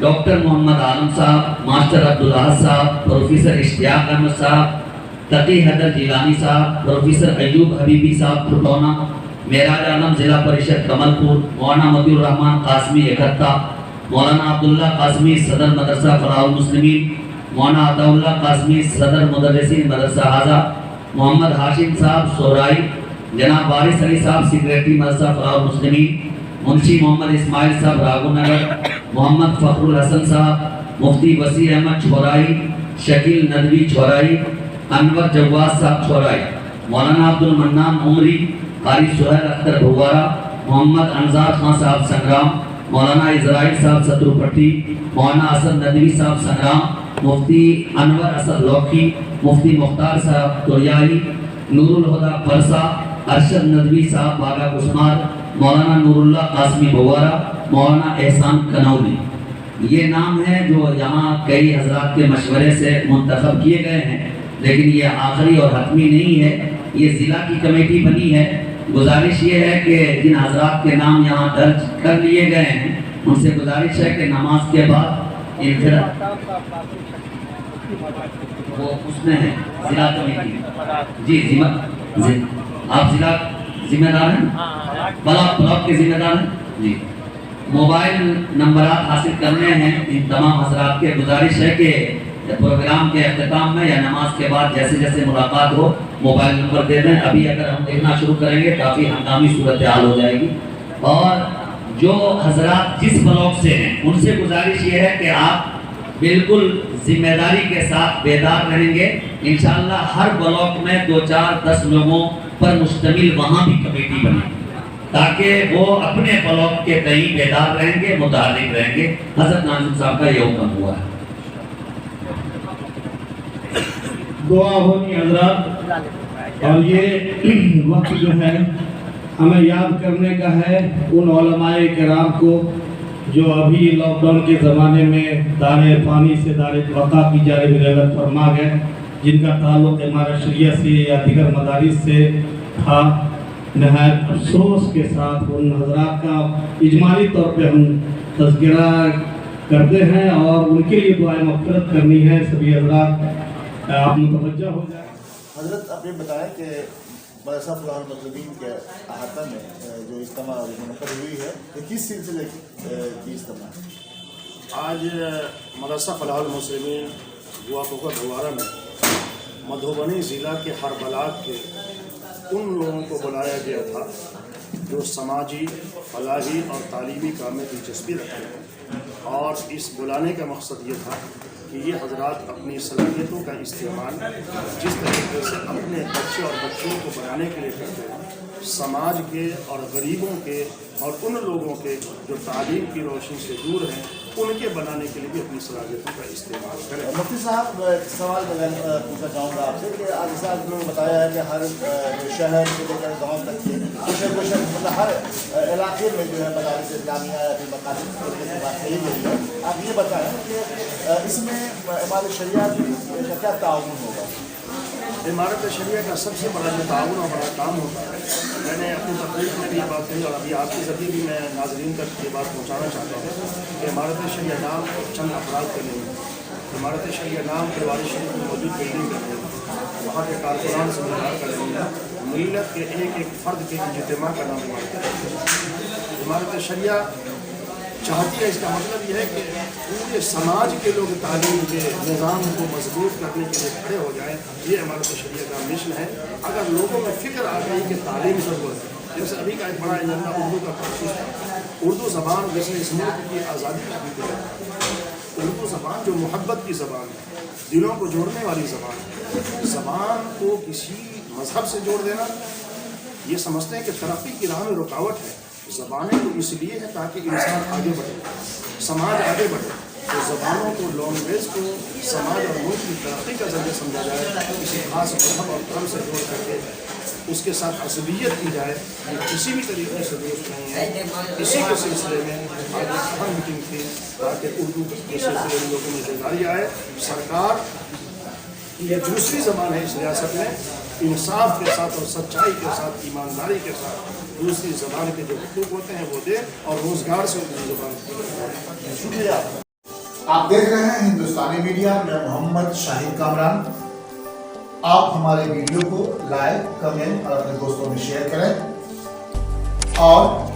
ڈاکٹر محمد عالم صاحب، ماسٹر عبداللہ صاحب، پروفیسر اشتیاق احمد صاحب، تقی حیدر جیلانی صاحب، پروفیسر ایوب حبیبی صاحب پھٹونا، معراج عالم ضلع پریشد کمل پور، مولانا مطیع الرحمان قاسمی اکٹھا، مولانا عبداللہ قاسمی صدر مدرسہ فلاح المسلمین، مولانا عطا اللہ قاسمی صدر مدرسین مدرسہ حاضہ، محمد ہاشم صاحب سورائی، جناب وارث علی صاحب سیکریٹری مدرسہ فلاح المسلمین، منشی محمد اسماعیل صاحب راگو نگر، محمد فخر الحسن صاحب، مفتی وسیع احمد چھورائی، شکیل ندوی چھورائی، انور جواز صاحب چھورائی، مولانا عبد المنان عمری، قاری سہیل اختر بھوارا، محمد انصار خان صاحب سنگرام، مولانا اسرائیل صاحب ستروپٹی، مولانا اسد ندوی صاحب سنگرام، مفتی انور اسد لوکھی، مفتی مختار صاحب توریائی، نور الہدا پرسا، ارشد ندوی صاحب باغا کشمار، مولانا نور اللہ قاسمی بوارا، مولانا احسان کنولی۔ یہ نام ہیں جو یہاں کئی حضرات کے مشورے سے منتخب کیے گئے ہیں، لیکن یہ آخری اور حتمی نہیں ہے، یہ ضلع کی کمیٹی بنی ہے۔ گزارش یہ ہے کہ جن حضرات کے نام یہاں درج کر لیے گئے ہیں ان سے گزارش ہے کہ نماز کے بعد وہ اس میں ہے ضلع کمیٹی۔ جی آپ ضلع ذمہ دار ہیں، بلاک کے ذمہ دار ہیں جی۔ موبائل نمبرات حاصل کرنے ہیں ان تمام حضرات کے۔ گزارش ہے کہ پروگرام کے اختتام میں یا نماز کے بعد جیسے جیسے ملاقات ہو موبائل نمبر دے دیں۔ ابھی اگر ہم دیکھنا شروع کریں گے کافی ہنگامی صورتحال ہو جائے گی۔ اور جو حضرات جس بلاک سے ہیں ان سے گزارش یہ ہے کہ آپ بالکل ذمہ داری کے ساتھ بیدار رہیں گے۔ انشاءاللہ ہر بلاک میں 2 4 10 لوگوں پر مشتمل وہاں بھی کمیٹی بنے تاکہ وہ اپنے بلاک کے تئیں بیدار رہیں گے، متحرک رہیں گے۔ حضرت ناظم صاحب کا یہ حکم ہوا ہے۔ دعا ہونی حضرات، اور یہ وقت جو ہے ہمیں یاد کرنے کا ہے ان علماء کرام کو جو ابھی لاک ڈاؤن کے زمانے میں دار عرفانی سے دار بقا کی جانب رغبت فرما گئے، جن کا تعلق امارت شریعہ سے یا دیگر مدارس سے تھا۔ نہایت افسوس کے ساتھ ان حضرات کا اجمالی طور پہ ہم تذکرہ کرتے ہیں اور ان کے لیے دعائیں مغفرت کرنی ہے۔ سبھی حضرات آپ متوجہ ہو جائیں۔ حضرت آپ یہ بتائیں کہ مدرسہ فلاح المسلمین کے احاطہ میں جو اجتماع منعقد ہوئی ہے یہ کس سلسلے کی اجتماع ہے؟ آج مدرسہ فلاح المسلمین گوا پوکھر بھوارا میں مدھوبنی ضلع کے ہر بلاک کے ان لوگوں کو بلایا گیا تھا جو سماجی، فلاحی اور تعلیمی کام میں دلچسپی رکھتے ہیں، اور اس بلانے کا مقصد یہ تھا کہ یہ حضرات اپنی صلاحیتوں کا استعمال جس طریقے سے اپنے بچے اور بچوں کو بنانے کے لیے کرتے ہیں، سماج کے اور غریبوں کے اور ان لوگوں کے جو تعلیم کی روشنی سے دور ہیں ان کے بنانے کے لیے بھی اپنی صلاحیتوں کا استعمال کریں۔ مفتی صاحب ایک سوال میں پوچھنا چاہوں گا آپ سے کہ آج جیسا آپ لوگوں نے بتایا ہے کہ ہر شہر سے لے کر گاؤں تک کے مطلب ہر علاقے میں جو ہے مدارس اسلامیہ یا پھر مقاصد کی بات کہی گئی ہے، آپ یہ بتائیں کہ اس میں امارت شریعہ کا کیا تعاون ہوگا؟ امارت شریعہ کا سب سے بڑا جو تعاون اور بڑا کام ہوتا ہے، میں نے اپنی تقریر میں بھی یہ بات کہی اور ابھی آپ کے ذریعے بھی میں ناظرین تک یہ بات پہنچانا چاہتا ہوں کہ امارت شریعہ نام چند افراد کے نہیں ہے۔ امارت شریعہ نام دربار شریف میں موجود بلڈنگ کر رہے ہیں، وہاں کے کارکنان سے ملاقات کر رہے ہیں، ملت کے ایک ایک فرد کے اجتماع کا نام امارت شریعہ چاہتی ہے۔ اس کا مطلب یہ ہے کہ پورے سماج کے لوگ تعلیم کے نظام کو مضبوط کرنے کے لیے کھڑے ہو جائیں، یہ امارت شریعہ کا مشن ہے۔ اگر لوگوں میں فکر آ گئی کہ تعلیم ضرورت ہے، جیسے ابھی کا ایک بڑا ایجنڈا اردو کا تخصص ہے، اردو زبان جیسے اس ملک کی آزادی کا بھی ہے، اردو زبان جو محبت کی زبان ہے، دلوں کو جوڑنے والی زبان ہے، زبان کو کسی مذہب سے جوڑ دینا یہ سمجھتے ہیں کہ ترقی کی راہ میں رکاوٹ ہے۔ زبانیں تو اس لیے ہیں تاکہ انسان آگے بڑھے، سماج آگے بڑھے، تو زبانوں کو، لینگویج کو سماج اور ملک کی ترقی کا ذریعہ سمجھا جائے، کسی خاص مذہب اور قوم سے جوڑ کر کے اس کے ساتھ عصبیت کی جائے، یہ کسی بھی طریقے سے درست نہیں ہے۔ اسی کے سلسلے میں آج اہم میٹنگ تھی تاکہ اردو کے سلسلے میں لوگوں میں بیداری آئے۔ سرکار یہ دوسری زبان ہے اس ریاست میں، انصاف کے ساتھ اور سچائی کے ساتھ، ایمانداری کے ساتھ دوسری زبان کے جو حقوق ہوتے ہیں وہ دے اور روزگار سے اردو زبان کو شکریہ۔ آپ دیکھ رہے ہیں ہندوستانی میڈیا، میں محمد شاہد کامران۔ آپ ہمارے ویڈیو کو لائک، کمنٹ اور اپنے دوستوں میں شیئر کریں اور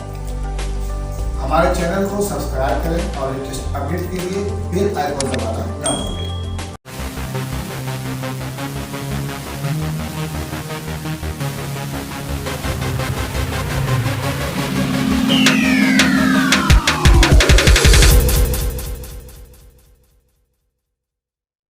ہمارے چینل کو سبسکرائب کریں اور لیٹسٹ اپڈیٹ کے لیے بیل آئیکن دبانا ہے۔